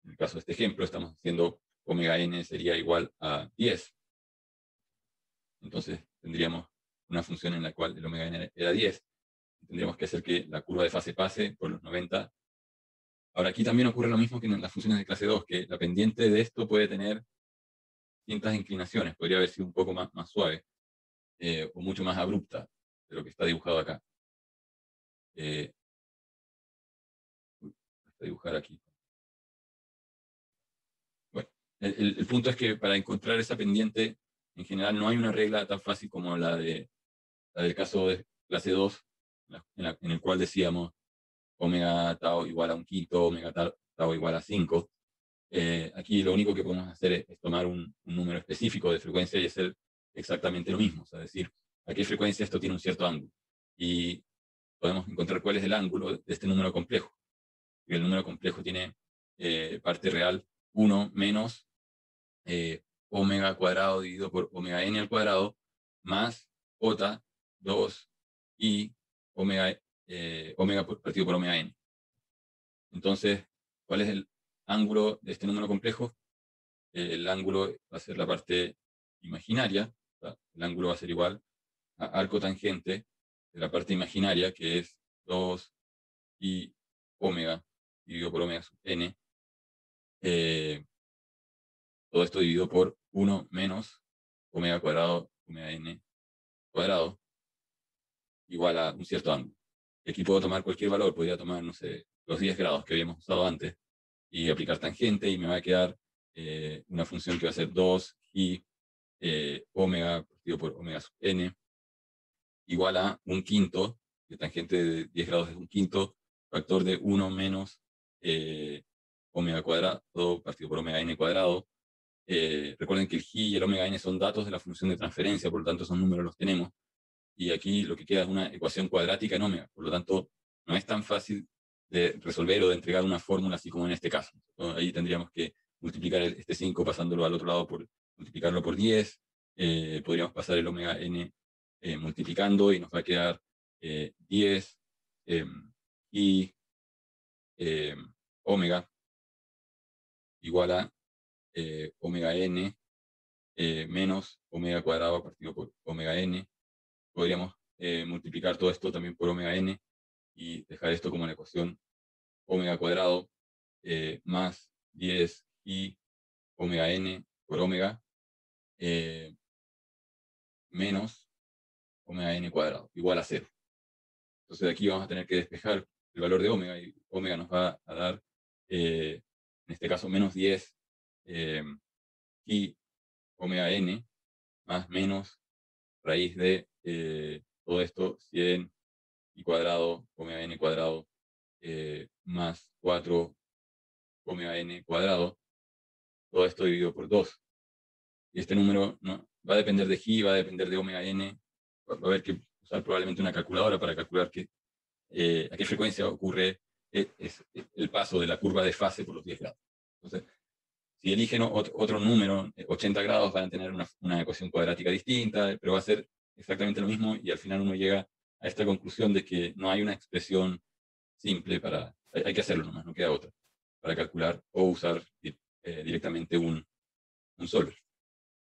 en el caso de este ejemplo, estamos haciendo omega n sería igual a 10. Entonces tendríamos una función en la cual el omega n era 10. Tendríamos que hacer que la curva de fase pase por los 90. Ahora aquí también ocurre lo mismo que en las funciones de clase 2, que la pendiente de esto puede tener distintas inclinaciones. Podría haber sido un poco más suave o mucho más abrupta de lo que está dibujado acá. Está dibujar aquí. Bueno, el punto es que para encontrar esa pendiente, en general no hay una regla tan fácil como la del caso de clase 2, en el cual decíamos omega tau igual a un quinto, omega tau igual a 5. Aquí lo único que podemos hacer es tomar un número específico de frecuencia y hacer exactamente lo mismo, o sea, decir a qué frecuencia esto tiene un cierto ángulo. Y podemos encontrar cuál es el ángulo de este número complejo. Y el número complejo tiene parte real 1 menos omega cuadrado dividido por omega n al cuadrado más j 2 y omega, omega partido por omega n. Entonces, ¿cuál es el ángulo de este número complejo? El ángulo va a ser la parte imaginaria, sea, el ángulo va a ser igual a arco tangente de la parte imaginaria, que es 2 pi omega dividido por omega sub n, todo esto dividido por 1 menos omega cuadrado, omega n cuadrado, igual a un cierto ángulo. Y aquí puedo tomar cualquier valor, podría tomar, no sé, los 10 grados que habíamos usado antes, y aplicar tangente, y me va a quedar una función que va a ser 2 y omega partido por omega sub n, igual a un quinto, que tangente de 10 grados es un quinto, factor de 1 menos omega cuadrado partido por omega n cuadrado. Recuerden que el g y el omega n son datos de la función de transferencia, por lo tanto esos números los tenemos. Y aquí lo que queda es una ecuación cuadrática en omega, por lo tanto no es tan fácil de resolver o de entregar una fórmula así como en este caso. Ahí tendríamos que multiplicar este 5 pasándolo al otro lado por multiplicarlo por 10, podríamos pasar el omega n multiplicando y nos va a quedar 10 y omega igual a omega n menos omega cuadrado partido por omega n. Podríamos multiplicar todo esto también por omega n y dejar esto como la ecuación omega cuadrado más 10 y omega n por omega menos omega n cuadrado igual a 0. Entonces de aquí vamos a tener que despejar el valor de omega, y omega nos va a dar, en este caso, menos 10 y omega n más menos raíz de todo esto, 100 y cuadrado, omega n cuadrado, más 4 omega n cuadrado, todo esto dividido por 2. Y este número no, va a depender de g, va a depender de omega n, va a haber que usar probablemente una calculadora para calcular a qué frecuencia ocurre el paso de la curva de fase por los 10 grados. Entonces, si eligen otro número, 80 grados, van a tener una ecuación cuadrática distinta, pero va a ser exactamente lo mismo, y al final uno llega a esta conclusión de que no hay una expresión simple hay que hacerlo nomás, no queda otra, para calcular o usar directamente un solver.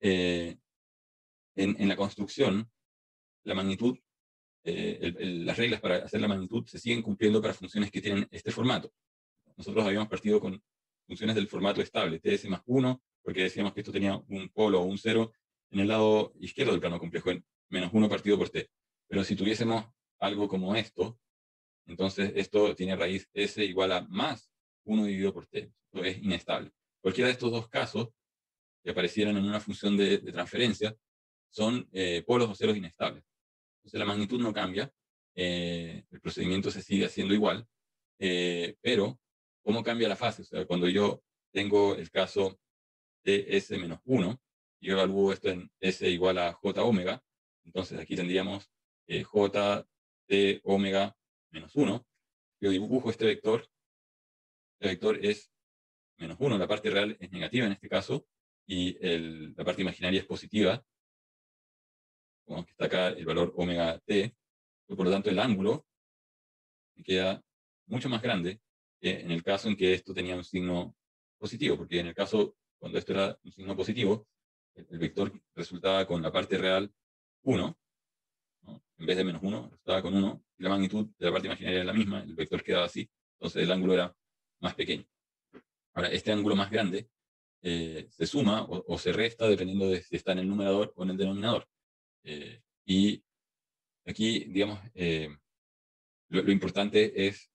En la construcción, la magnitud, las reglas para hacer la magnitud se siguen cumpliendo para funciones que tienen este formato. Nosotros habíamos partido con funciones del formato estable, ts más 1, porque decíamos que esto tenía un polo o un 0 en el lado izquierdo del plano complejo, en menos 1 partido por t. Pero si tuviésemos algo como esto, entonces esto tiene raíz s igual a más 1 dividido por t. Esto es inestable. Cualquiera de estos dos casos que aparecieran en una función de transferencia son polos o ceros inestables. Entonces la magnitud no cambia, el procedimiento se sigue haciendo igual, pero ¿cómo cambia la fase? O sea, cuando yo tengo el caso de S menos 1, yo evalúo esto en S igual a J omega, entonces aquí tendríamos J de omega menos 1. Yo dibujo este vector es menos 1, la parte real es negativa en este caso, y la parte imaginaria es positiva, como que está acá el valor omega t, por lo tanto el ángulo me queda mucho más grande que en el caso en que esto tenía un signo positivo, porque en el caso cuando esto era un signo positivo, el vector resultaba con la parte real 1, ¿no? En vez de menos 1, resultaba con 1, y la magnitud de la parte imaginaria era la misma, el vector quedaba así, entonces el ángulo era más pequeño. Ahora, este ángulo más grande se suma o se resta dependiendo de si está en el numerador o en el denominador. Y aquí, digamos, lo importante es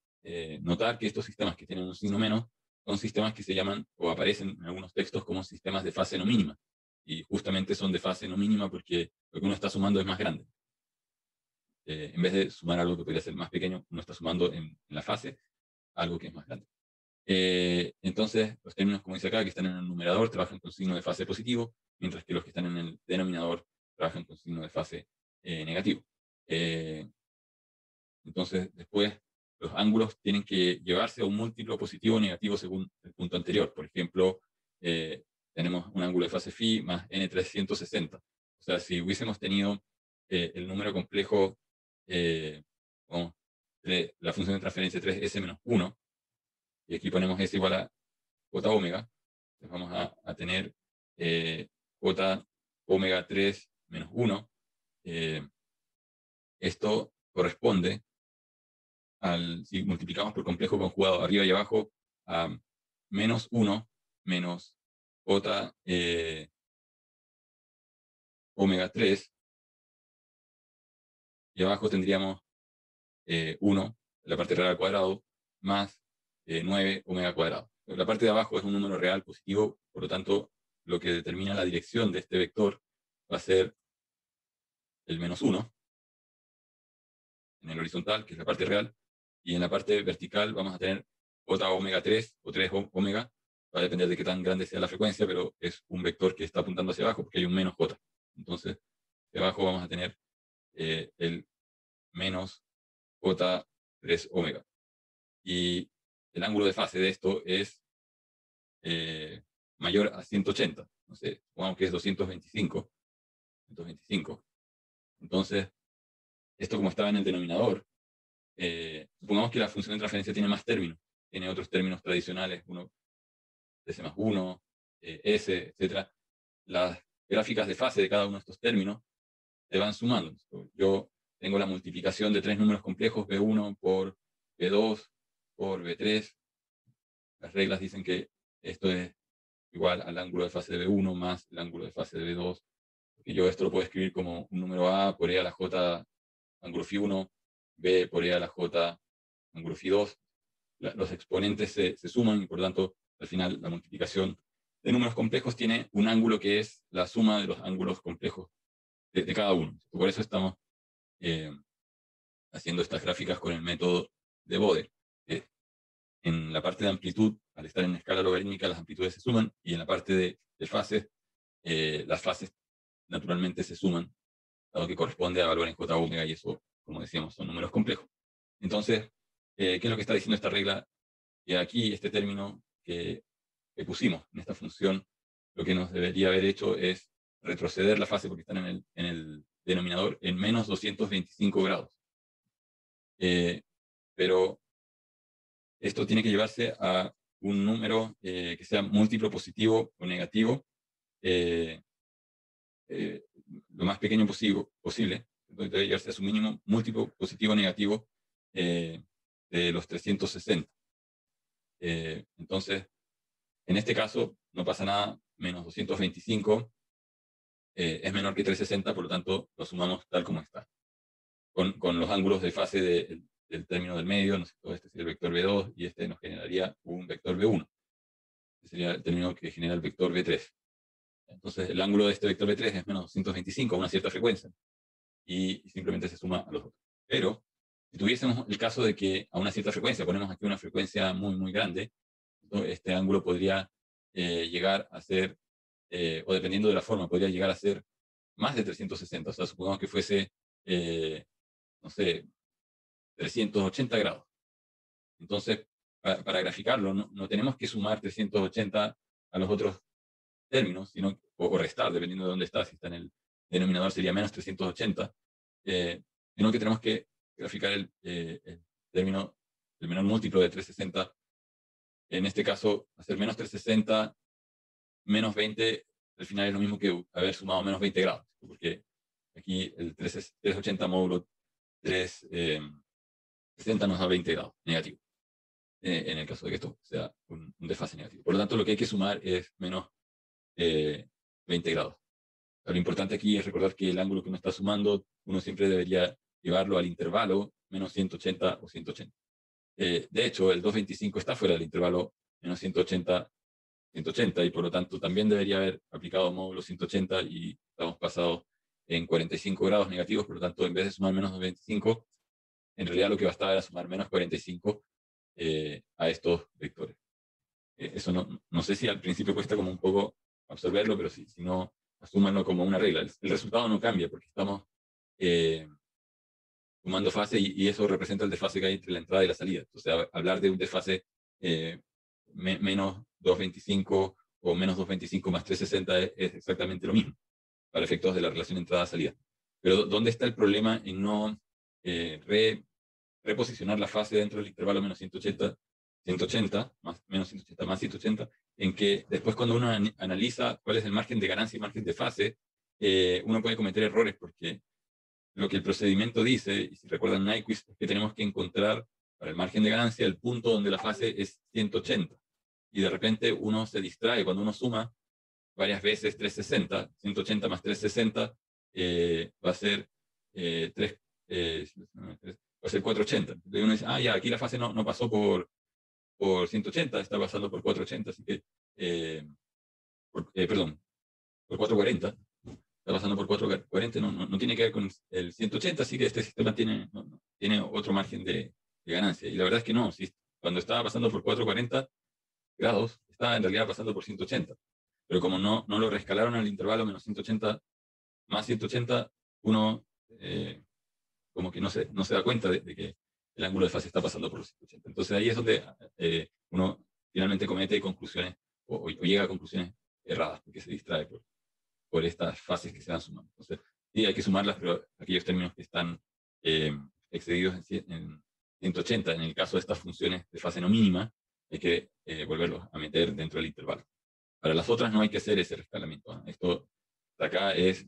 notar que estos sistemas que tienen un signo menos son sistemas que se llaman o aparecen en algunos textos como sistemas de fase no mínima. Y justamente son de fase no mínima porque lo que uno está sumando es más grande. En vez de sumar algo que podría ser más pequeño, uno está sumando en la fase algo que es más grande. Entonces, los términos, como dice acá, que están en el numerador trabajan con signo de fase positivo, mientras que los que están en el denominador trabajan con signo de fase negativo. Entonces, después, los ángulos tienen que llevarse a un múltiplo positivo o negativo según el punto anterior. Por ejemplo, tenemos un ángulo de fase phi más n360. O sea, si hubiésemos tenido el número complejo, la función de transferencia 3s menos 1, y aquí ponemos s igual a j omega, entonces vamos a tener j omega 3 menos 1. Esto corresponde si multiplicamos por complejo conjugado arriba y abajo, a menos 1 menos j omega 3, y abajo tendríamos 1, la parte real al cuadrado, más 9 omega cuadrado. La parte de abajo es un número real positivo, por lo tanto, lo que determina la dirección de este vector va a ser el menos 1 en el horizontal, que es la parte real, y en la parte vertical vamos a tener j omega 3 o 3 omega, va a depender de qué tan grande sea la frecuencia, pero es un vector que está apuntando hacia abajo porque hay un menos j. Entonces, de abajo vamos a tener el menos j3 omega. Y el ángulo de fase de esto es mayor a 180. No sé, supongamos que es 225. Entonces, esto como estaba en el denominador, supongamos que la función de transferencia tiene más términos, tiene otros términos tradicionales, uno S más 1, S, etc. Las gráficas de fase de cada uno de estos términos se van sumando. Yo tengo la multiplicación de tres números complejos, B1 por B2 por B3. Las reglas dicen que esto es igual al ángulo de fase de B1 más el ángulo de fase de B2. Y yo esto lo puedo escribir como un número A por E a la J ángulo φ1, B por E a la J ángulo φ2. Los exponentes se suman y por lo tanto al final la multiplicación de números complejos tiene un ángulo que es la suma de los ángulos complejos de cada uno. Por eso estamos haciendo estas gráficas con el método de Bode. En la parte de amplitud, al estar en escala logarítmica, las amplitudes se suman, y en la parte de fases, las fases naturalmente se suman, dado que corresponde a valores j omega, y eso, como decíamos, son números complejos. Entonces, ¿qué es lo que está diciendo esta regla? Que aquí este término que pusimos en esta función, lo que nos debería haber hecho es retroceder la fase, porque están en el denominador, en menos 225 grados. Pero esto tiene que llevarse a un número que sea múltiplo positivo o negativo, lo más pequeño posible. Entonces debe llevarse a su mínimo múltiplo positivo o negativo de los 360. Entonces, en este caso, no pasa nada, menos 225 es menor que 360, por lo tanto, lo sumamos tal como está. Con los ángulos de fase del término del medio, ¿no sé, este sería el vector B2 y este nos generaría un vector B1. Este sería el término que genera el vector B3. Entonces, el ángulo de este vector B3 es menos 225 a una cierta frecuencia y simplemente se suma a los otros. Pero, si tuviésemos el caso de que a una cierta frecuencia, ponemos aquí una frecuencia muy, muy grande, este ángulo podría llegar a ser, o dependiendo de la forma, podría llegar a ser más de 360. O sea, supongamos que fuese, no sé, 380 grados. Entonces, para graficarlo, no tenemos que sumar 380 a los otros términos, sino, o restar, dependiendo de dónde está. Si está en el denominador sería menos 380, sino que tenemos que graficar el término, el menor múltiplo de 360. En este caso, hacer menos 360 menos 20, al final es lo mismo que haber sumado menos 20 grados, porque aquí el 380 módulo 360 nos da 20 grados negativo, en el caso de que esto sea un desfase negativo. Por lo tanto, lo que hay que sumar es menos 20 grados. Lo importante aquí es recordar que el ángulo que uno está sumando, uno siempre debería llevarlo al intervalo menos 180 o 180. De hecho, el 225 está fuera del intervalo menos 180, 180, y por lo tanto también debería haber aplicado módulo 180 y estamos pasados en 45 grados negativos. Por lo tanto, en vez de sumar menos 225, en realidad lo que bastaba era sumar menos 45 a estos vectores. Eso no sé si al principio cuesta como un poco absorberlo, pero si no, asúmanlo como una regla. El resultado no cambia porque estamos sumando fase, y eso representa el desfase que hay entre la entrada y la salida. Entonces, hablar de un desfase menos 225 o menos 225 más 360 es exactamente lo mismo, para efectos de la relación entrada-salida. Pero ¿dónde está el problema en no reposicionar la fase dentro del intervalo menos 180, 180, más, menos 180 más 180, en que después cuando uno analiza cuál es el margen de ganancia y margen de fase, uno puede cometer errores porque lo que el procedimiento dice, y si recuerdan Nyquist, es que tenemos que encontrar para el margen de ganancia el punto donde la fase es 180. Y de repente uno se distrae cuando uno suma varias veces 360, 180 más 360 va a ser 3, va a ser 480. Entonces uno dice, ya, aquí la fase no pasó por 180, está pasando por 480, así que, perdón, por 440, está pasando por 440, no tiene que ver con el 180, así que este sistema tiene otro margen de ganancia. Y la verdad es que no, si, cuando estaba pasando por 440 grados, estaba en realidad pasando por 180. Pero como no lo rescalaron al intervalo menos 180 más 180, uno como que no se da cuenta de que el ángulo de fase está pasando por los 180. Entonces ahí es donde uno finalmente comete conclusiones o llega a conclusiones erradas, porque se distrae por estas fases que se van sumando. Entonces, sí, hay que sumarlas, pero aquellos términos que están excedidos en 180, en el caso de estas funciones de fase no mínima, hay que volverlos a meter dentro del intervalo. Para las otras no hay que hacer ese rescalamiento, ¿no? Esto de acá es,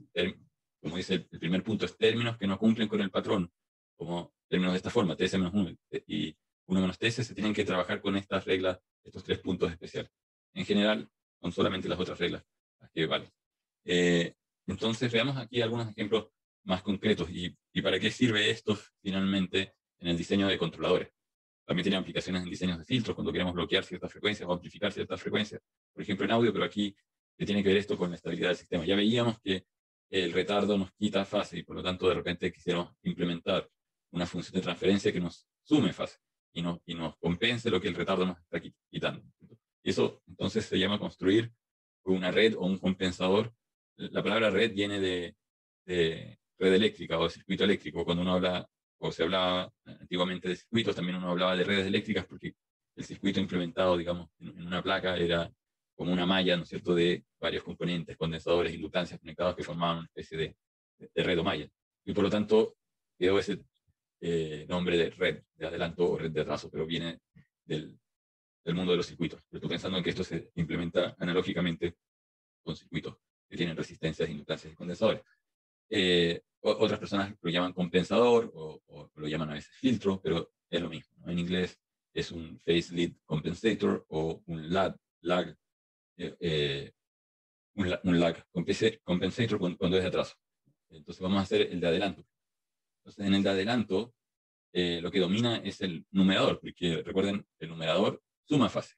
como dice el primer punto, es términos que no cumplen con el patrón, como términos de esta forma, TS-1 y 1 menos TS, se tienen que trabajar con estas reglas, estos 3 puntos especiales. En general, son solamente las otras reglas las que valen. Entonces, veamos aquí algunos ejemplos más concretos y para qué sirve esto finalmente en el diseño de controladores. También tiene aplicaciones en diseños de filtros cuando queremos bloquear ciertas frecuencias o amplificar ciertas frecuencias, por ejemplo en audio, pero aquí tiene que ver esto con la estabilidad del sistema. Ya veíamos que el retardo nos quita fase y por lo tanto de repente quisiéramos implementar una función de transferencia que nos sume fase y nos compense lo que el retardo nos está quitando. Y eso entonces se llama construir una red o un compensador. La palabra red viene de red eléctrica o de circuito eléctrico. Cuando uno habla, o se hablaba antiguamente de circuitos, también uno hablaba de redes eléctricas porque el circuito implementado, digamos, en una placa era como una malla, ¿no es cierto?, de varios componentes, condensadores, inductancias conectados que formaban una especie de red o malla. Y por lo tanto quedó ese nombre de red de adelanto o red de atraso, pero viene del mundo de los circuitos. Pero estoy pensando en que esto se implementa analógicamente con circuitos que tienen resistencias, inductancias y condensadores. Otras personas lo llaman compensador o lo llaman a veces filtro, pero es lo mismo, ¿no? En inglés es un phase lead compensator o un lag compensator cuando es de atraso. Entonces vamos a hacer el de adelanto. Entonces en el de adelanto lo que domina es el numerador, porque recuerden, el numerador suma fase.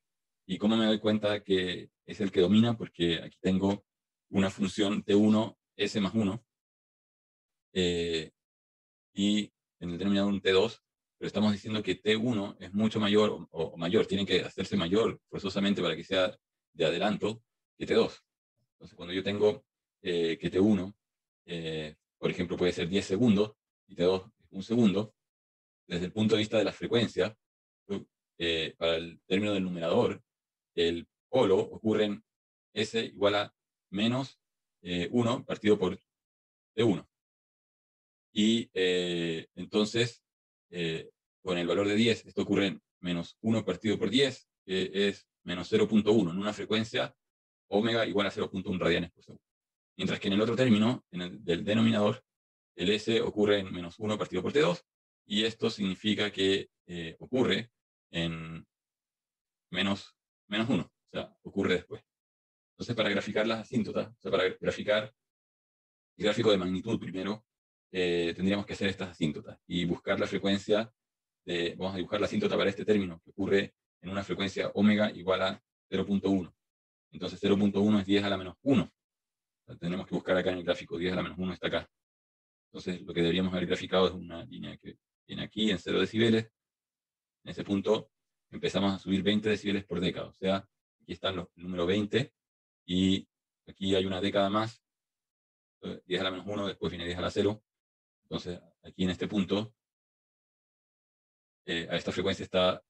¿Y cómo me doy cuenta que es el que domina? Porque aquí tengo una función T1 S más 1 y en el denominador un T2, pero estamos diciendo que T1 es mucho mayor o mayor, tiene que hacerse mayor forzosamente para que sea de adelanto que T2. Entonces cuando yo tengo que T1, por ejemplo, puede ser 10 segundos y T2 es 1 segundo, desde el punto de vista de la frecuencia, para el término del numerador, el polo ocurre en S igual a menos 1 partido por T1. Y entonces, con el valor de 10, esto ocurre en menos 1 partido por 10, que es menos 0.1, en una frecuencia omega igual a 0.1 radianes por segundo. Mientras que en el otro término, en el del denominador, el S ocurre en menos 1 partido por T2, y esto significa que ocurre en menos 1, o sea, ocurre después. Entonces, para graficar las asíntotas, o sea, para graficar el gráfico de magnitud primero, tendríamos que hacer estas asíntotas y buscar la frecuencia, vamos a dibujar la asíntota para este término, que ocurre en una frecuencia omega igual a 0.1. Entonces 0.1 es 10 a la menos 1. O sea, tenemos que buscar acá en el gráfico, 10 a la menos 1 está acá. Entonces lo que deberíamos haber graficado es una línea que viene aquí en 0 decibeles. En ese punto empezamos a subir 20 decibeles por década. O sea, aquí está el número 20 y aquí hay una década más, 10 a la menos 1, después viene 10 a la 0. Entonces, aquí en este punto, a esta frecuencia están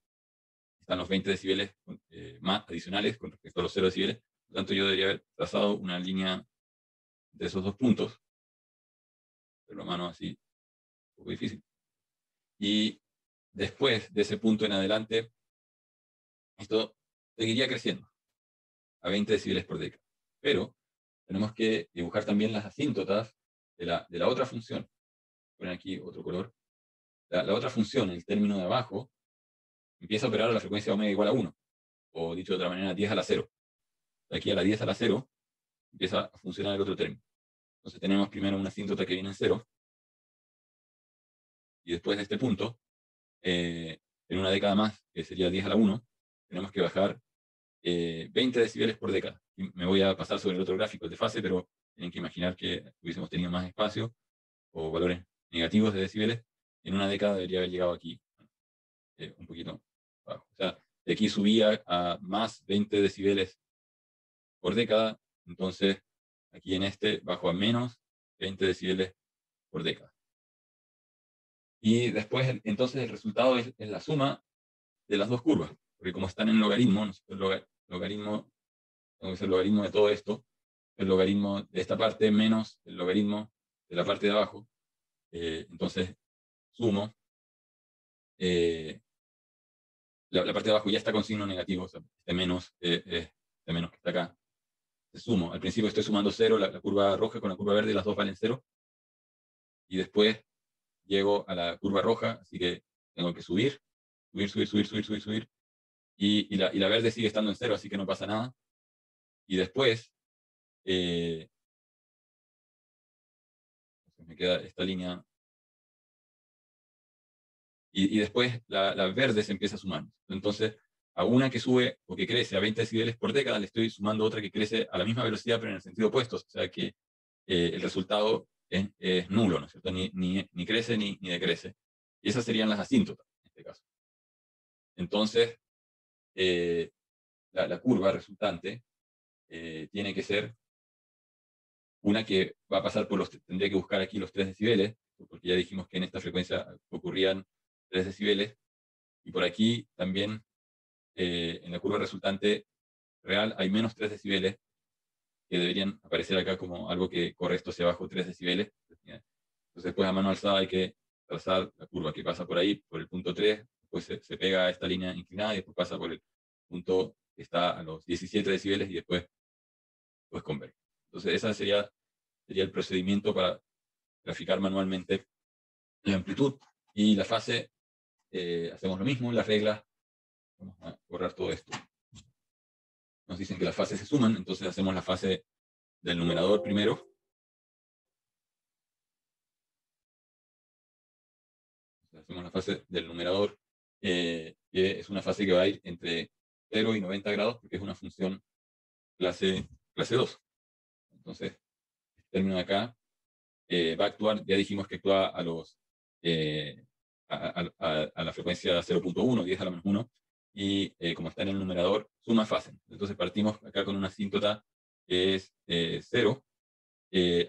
los 20 decibeles más adicionales con respecto a los 0 decibeles. Por lo tanto, yo debería haber trazado una línea de esos dos puntos. Pero a mano así, un poco difícil. Y después de ese punto en adelante, esto seguiría creciendo a 20 decibeles por década. Pero tenemos que dibujar también las asíntotas de la otra función. Poner aquí otro color. La otra función, el término de abajo, empieza a operar a la frecuencia omega igual a 1, o dicho de otra manera, 10 a la 0. De aquí a la 10 a la 0 empieza a funcionar el otro término. Entonces tenemos primero una asíntota que viene en 0, y después de este punto, en una década más, que sería 10 a la 1, tenemos que bajar 20 decibeles por década. Y me voy a pasar sobre el otro gráfico, el de fase, pero tienen que imaginar que hubiésemos tenido más espacio o valores negativos de decibeles. En una década debería haber llegado aquí, un poquito abajo. O sea, de aquí subía a más 20 decibeles por década, entonces aquí en este bajo a menos 20 decibeles por década. Y después, entonces, el resultado es la suma de las dos curvas, porque como están en logaritmo, ¿no? El logaritmo, tengo que ser el logaritmo de todo esto, el logaritmo de esta parte menos el logaritmo de la parte de abajo, entonces sumo, la parte de abajo ya está con signo negativo, o sea, este menos que está acá, se sumo. Al principio estoy sumando 0, la curva roja con la curva verde, las dos valen 0, y después llego a la curva roja, así que tengo que subir, y la verde sigue estando en 0, así que no pasa nada. Y después, me queda esta línea, y después la verde se empieza a sumar. Entonces, a una que sube o que crece a 20 decibeles por década, le estoy sumando otra que crece a la misma velocidad, pero en el sentido opuesto. O sea que el resultado es nulo, ¿no es cierto? Ni crece ni decrece. Y esas serían las asíntotas, en este caso. Entonces, la curva resultante tiene que ser una que va a pasar por tendría que buscar aquí los 3 decibeles, porque ya dijimos que en esta frecuencia ocurrían 3 decibeles, y por aquí también en la curva resultante real hay menos 3 decibeles, que deberían aparecer acá como algo que corre esto hacia abajo 3 decibeles. Entonces después a mano alzada hay que trazar la curva que pasa por ahí, por el punto 3, después se pega a esta línea inclinada y después pasa por el punto que está a los 17 decibeles y después pues converge. Entonces ese sería el procedimiento para graficar manualmente la amplitud. Y la fase, hacemos lo mismo, las reglas, vamos a borrar todo esto. Nos dicen que las fases se suman, entonces hacemos la fase del numerador primero. Hacemos la fase del numerador, que es una fase que va a ir entre 0 y 90 grados, porque es una función clase 2. Entonces, este término de acá va a actuar, ya dijimos que actúa a los a la frecuencia 0.1, 10 a la menos 1, y como está en el numerador, suma fase. Entonces partimos acá con una asíntota que es 0.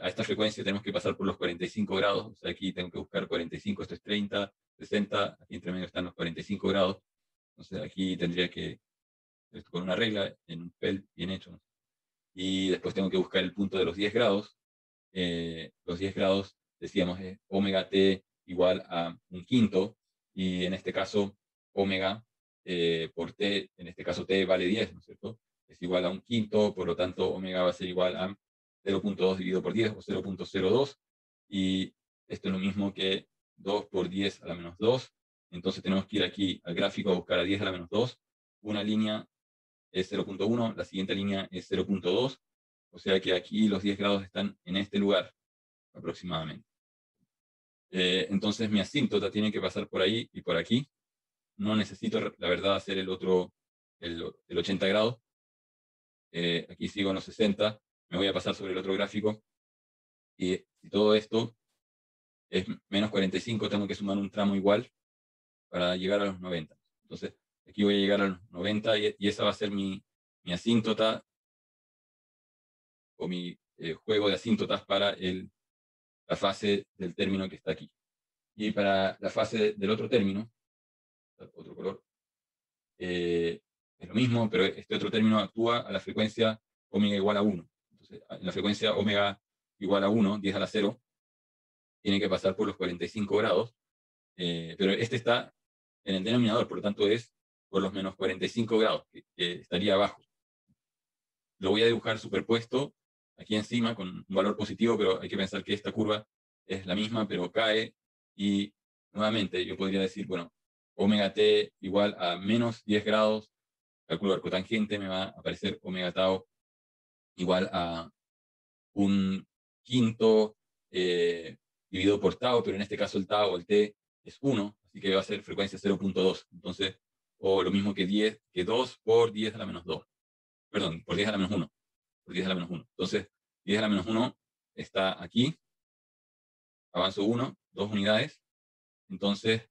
A esta frecuencia tenemos que pasar por los 45 grados, o sea, aquí tengo que buscar 45, esto es 30, 60, aquí entre medio están los 45 grados, entonces aquí tendría que, esto con una regla, en un PEL bien hecho, ¿no? Y después tengo que buscar el punto de los 10 grados, los 10 grados, decíamos, es omega t igual a un quinto, y en este caso, omega por t, en este caso t vale 10, ¿no es cierto? Es igual a un quinto, por lo tanto, omega va a ser igual a 0.2 dividido por 10, o 0.02, y esto es lo mismo que 2 por 10 a la menos 2, entonces tenemos que ir aquí al gráfico a buscar a 10 a la menos 2, una línea es 0.1, la siguiente línea es 0.2, o sea que aquí los 10 grados están en este lugar, aproximadamente. Entonces mi asíntota tiene que pasar por ahí y por aquí. No necesito, la verdad, hacer el otro, el 80 grados. Aquí sigo en los 60. Me voy a pasar sobre el otro gráfico. Y si todo esto es menos 45, tengo que sumar un tramo igual para llegar a los 90. Entonces, aquí voy a llegar a los 90 y esa va a ser mi asíntota o mi juego de asíntotas para la fase del término que está aquí. Y para la fase del otro término, otro color, es lo mismo, pero este otro término actúa a la frecuencia omega igual a 1. Entonces, en la frecuencia omega igual a 1, 10 a la 0, tiene que pasar por los 45 grados, pero este está en el denominador, por lo tanto es por los menos 45 grados, que estaría abajo. Lo voy a dibujar superpuesto aquí encima con un valor positivo, pero hay que pensar que esta curva es la misma, pero cae, y nuevamente yo podría decir, bueno, omega t igual a menos 10 grados, calculo arcotangente, me va a aparecer omega tau igual a un quinto dividido por tau, pero en este caso el tau o el t es 1, así que va a ser frecuencia 0.2. Entonces, o lo mismo que 2 por 10 a la menos 2. Perdón, por 10 a la menos 1. Por 10 a la menos 1. Entonces, 10 a la menos 1 está aquí, avanzo 1, 2 unidades. Entonces,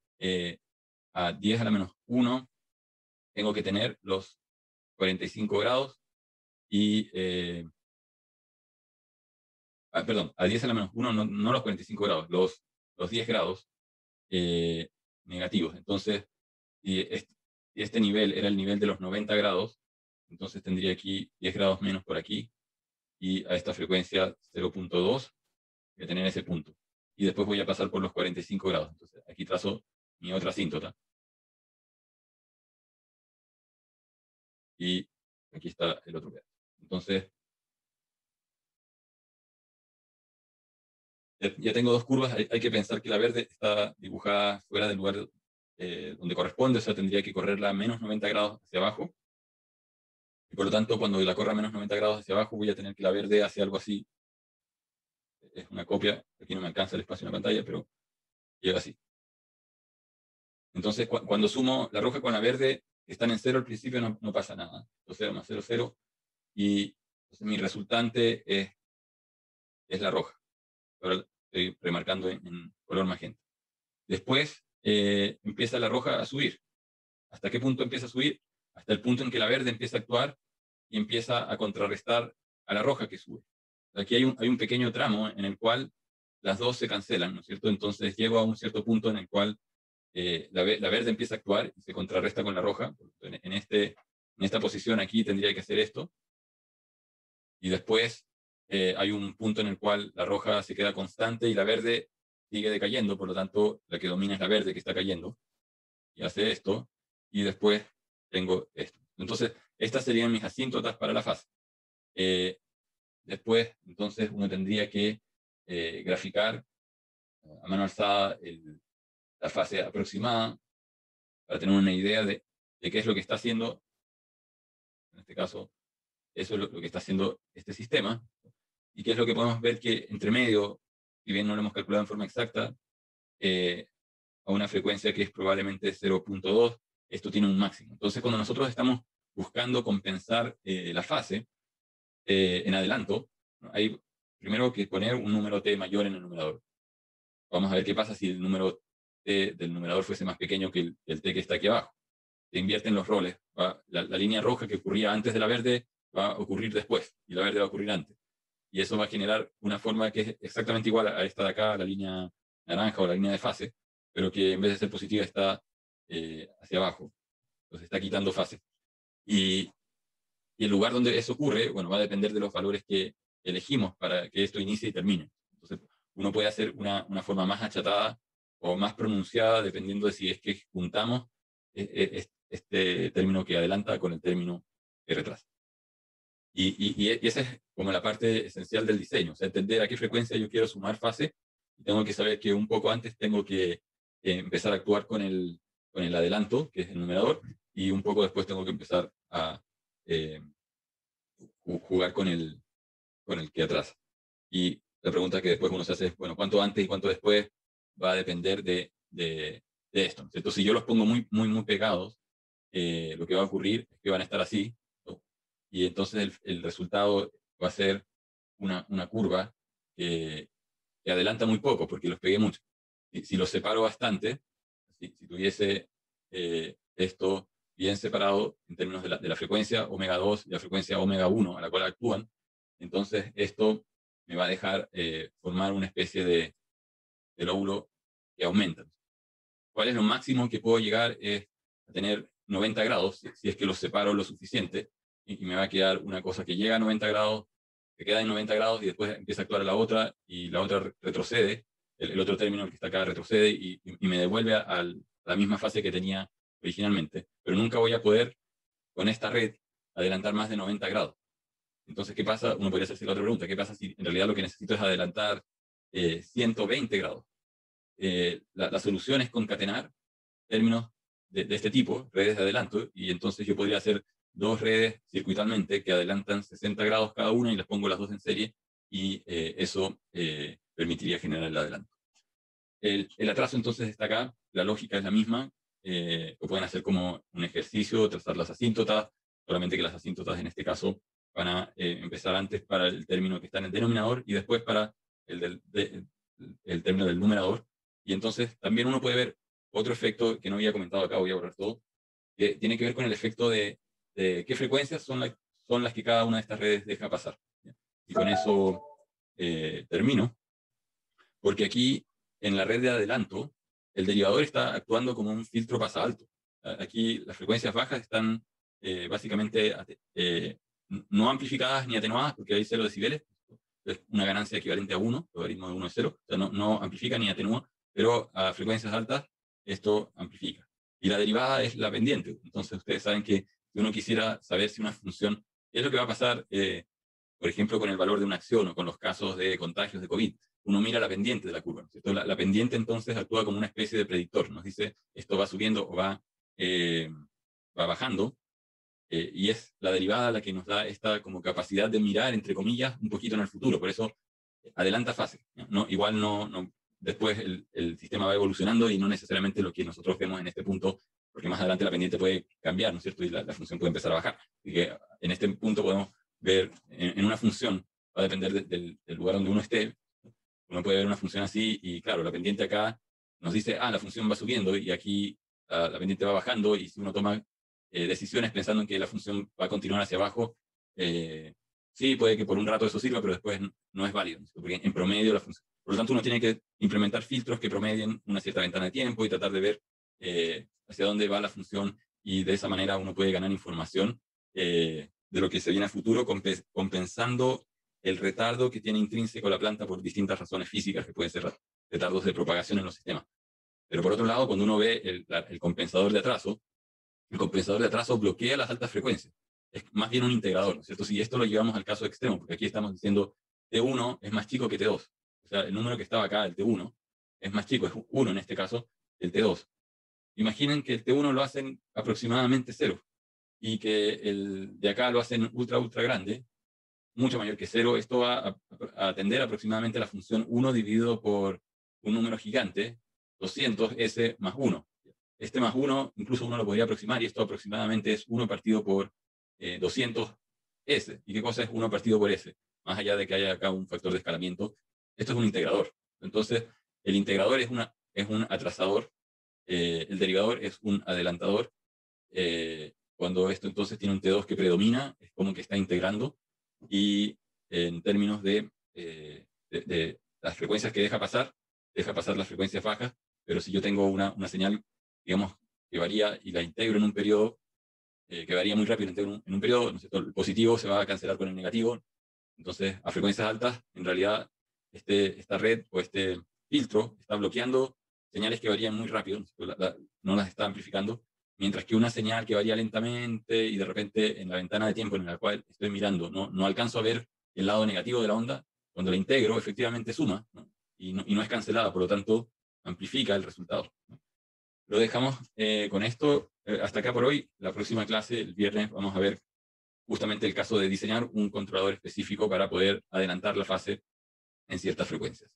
a 10 a la menos 1 tengo que tener los 45 grados y perdón, a 10 a la menos 1, no los 45 grados, los 10 grados negativos. Entonces, si este nivel era el nivel de los 90 grados, entonces tendría aquí 10 grados menos por aquí, y a esta frecuencia 0.2 voy a tener ese punto. Y después voy a pasar por los 45 grados. Entonces, aquí trazo mi otra asíntota. Y aquí está el otro pedazo. Entonces, ya tengo dos curvas. Hay que pensar que la verde está dibujada fuera del lugar donde corresponde, o sea, tendría que correrla a menos 90 grados hacia abajo. Y por lo tanto, cuando la corra a menos 90 grados hacia abajo, voy a tener que la verde hacia algo así. Es una copia, aquí no me alcanza el espacio en la pantalla, pero llega así. Entonces, cuando sumo la roja con la verde, que están en cero al principio, no pasa nada. 0 más 0, 0. Y entonces mi resultante es la roja. Ahora estoy remarcando en color magenta. Después empieza la roja a subir. ¿Hasta qué punto empieza a subir? Hasta el punto en que la verde empieza a actuar y empieza a contrarrestar a la roja que sube. Aquí hay un pequeño tramo en el cual las dos se cancelan, ¿no es cierto? Entonces llego a un cierto punto en el cual la verde empieza a actuar y se contrarresta con la roja. En esta posición aquí tendría que hacer esto. Y después hay un punto en el cual la roja se queda constante y la verde sigue decayendo, por lo tanto la que domina es la verde que está cayendo, y hace esto, y después tengo esto. Entonces, estas serían mis asíntotas para la fase. Después, entonces, uno tendría que graficar a mano alzada la fase aproximada para tener una idea de qué es lo que está haciendo, en este caso, eso es lo que está haciendo este sistema, y qué es lo que podemos ver que entre medio, si bien no lo hemos calculado en forma exacta, a una frecuencia que es probablemente 0.2, esto tiene un máximo. Entonces, cuando nosotros estamos buscando compensar la fase en adelanto, ¿no? Hay primero que poner un número t mayor en el numerador. Vamos a ver qué pasa si el número t del numerador fuese más pequeño que el t que está aquí abajo. Se invierten los roles. La línea roja que ocurría antes de la verde va a ocurrir después, y la verde va a ocurrir antes. Y eso va a generar una forma que es exactamente igual a esta de acá, la línea naranja o la línea de fase, pero que en vez de ser positiva está hacia abajo. Entonces está quitando fase. Y el lugar donde eso ocurre, bueno, va a depender de los valores que elegimos para que esto inicie y termine. Entonces, uno puede hacer una forma más achatada o más pronunciada, dependiendo de si es que juntamos este término que adelanta con el término que retrasa. Y esa es como la parte esencial del diseño, o sea, entender a qué frecuencia yo quiero sumar fase, y tengo que saber que un poco antes tengo que empezar a actuar con el adelanto, que es el numerador, y un poco después tengo que empezar a jugar con el que atrasa. Y la pregunta que después uno se hace es, bueno, ¿cuánto antes y cuánto después? Va a depender de esto, ¿no es cierto? Si yo los pongo muy, muy, muy pegados, lo que va a ocurrir es que van a estar así, ¿no? Y entonces el resultado va a ser una curva que adelanta muy poco, porque los pegué mucho. Si los separo bastante, si tuviese esto bien separado en términos de la frecuencia omega 2 y la frecuencia omega 1 a la cual actúan, entonces esto me va a dejar formar una especie de lóbulo que aumenta. ¿Cuál es lo máximo que puedo llegar? Es a tener 90 grados, si es que los separo lo suficiente, y me va a quedar una cosa que llega a 90 grados, que queda en 90 grados y después empieza a actuar a la otra, y la otra retrocede, el otro término, el que está acá, retrocede y me devuelve a la misma fase que tenía originalmente. Pero nunca voy a poder, con esta red, adelantar más de 90 grados. Entonces, ¿qué pasa? Uno podría hacerse la otra pregunta, ¿qué pasa si en realidad lo que necesito es adelantar 120 grados? La solución es concatenar términos de este tipo, redes de adelanto, y entonces yo podría hacer dos redes circuitalmente que adelantan 60 grados cada una y las pongo las dos en serie, y eso permitiría generar el adelanto. El atraso entonces está acá, la lógica es la misma, lo pueden hacer como un ejercicio, trazar las asíntotas, solamente que las asíntotas en este caso van a empezar antes para el término que está en el denominador y después para el término del numerador. Y entonces también uno puede ver otro efecto que no había comentado acá, voy a borrar todo, que tiene que ver con el efecto de qué frecuencias son las que cada una de estas redes deja pasar. ¿Ya? Y con eso termino, porque aquí en la red de adelanto, el derivador está actuando como un filtro pasalto. Aquí las frecuencias bajas están básicamente no amplificadas ni atenuadas, porque hay 0 decibeles, es una ganancia equivalente a 1, logaritmo de 1 es 0, o sea, no amplifica ni atenúa, pero a frecuencias altas esto amplifica. Y la derivada es la pendiente. Entonces ustedes saben que si uno quisiera saber si una función, ¿qué es lo que va a pasar, por ejemplo, con el valor de una acción o con los casos de contagios de COVID? Uno mira la pendiente de la curva, ¿cierto? La pendiente entonces actúa como una especie de predictor, nos dice esto va subiendo o va bajando, y es la derivada la que nos da esta como capacidad de mirar, entre comillas, un poquito en el futuro. Por eso adelanta fase. ¿No? Igual después el sistema va evolucionando y no necesariamente lo que nosotros vemos en este punto, porque más adelante la pendiente puede cambiar, ¿no es cierto? Y la función puede empezar a bajar. Así que en este punto podemos ver en una función, va a depender del lugar donde uno esté, uno puede ver una función así y claro, la pendiente acá nos dice, la función va subiendo y aquí la pendiente va bajando, y si uno toma decisiones pensando en que la función va a continuar hacia abajo, sí, puede que por un rato eso sirva, pero después no es válido, porque en promedio la función. Por lo tanto, uno tiene que implementar filtros que promedien una cierta ventana de tiempo y tratar de ver hacia dónde va la función, y de esa manera uno puede ganar información de lo que se viene a futuro, compensando el retardo que tiene intrínseco la planta por distintas razones físicas, que pueden ser retardos de propagación en los sistemas. Pero por otro lado, cuando uno ve el compensador de atraso, el compensador de atraso bloquea las altas frecuencias. Es más bien un integrador, ¿no es cierto? Si esto lo llevamos al caso extremo, porque aquí estamos diciendo T1 es más chico que T2. O sea, el número que estaba acá, el T1, es más chico, es 1 en este caso, el T2. Imaginen que el T1 lo hacen aproximadamente 0 y que el de acá lo hacen ultra grande, mucho mayor que 0. Esto va a atender aproximadamente a la función 1 dividido por un número gigante, 200S más 1. Este más 1, incluso uno lo podría aproximar, y esto aproximadamente es 1 partido por 200S. ¿Y qué cosa es 1 partido por S? Más allá de que haya acá un factor de escalamiento, esto es un integrador. Entonces, el integrador es un atrasador, el derivador es un adelantador. Cuando esto entonces tiene un T2 que predomina, es como que está integrando, y en términos de las frecuencias que deja pasar las frecuencias bajas, pero si yo tengo una señal, digamos, que varía y la integro en un periodo, que varía muy rápido en un periodo, ¿no es cierto? El positivo se va a cancelar con el negativo, entonces a frecuencias altas, en realidad, esta red o este filtro está bloqueando señales que varían muy rápido, no las está amplificando, mientras que una señal que varía lentamente y de repente en la ventana de tiempo en la cual estoy mirando no alcanzo a ver el lado negativo de la onda, cuando la integro efectivamente suma, ¿no? Y no es cancelada, por lo tanto amplifica el resultado, ¿no? Lo dejamos con esto hasta acá por hoy. La próxima clase, el viernes, vamos a ver justamente el caso de diseñar un controlador específico para poder adelantar la fase en ciertas frecuencias.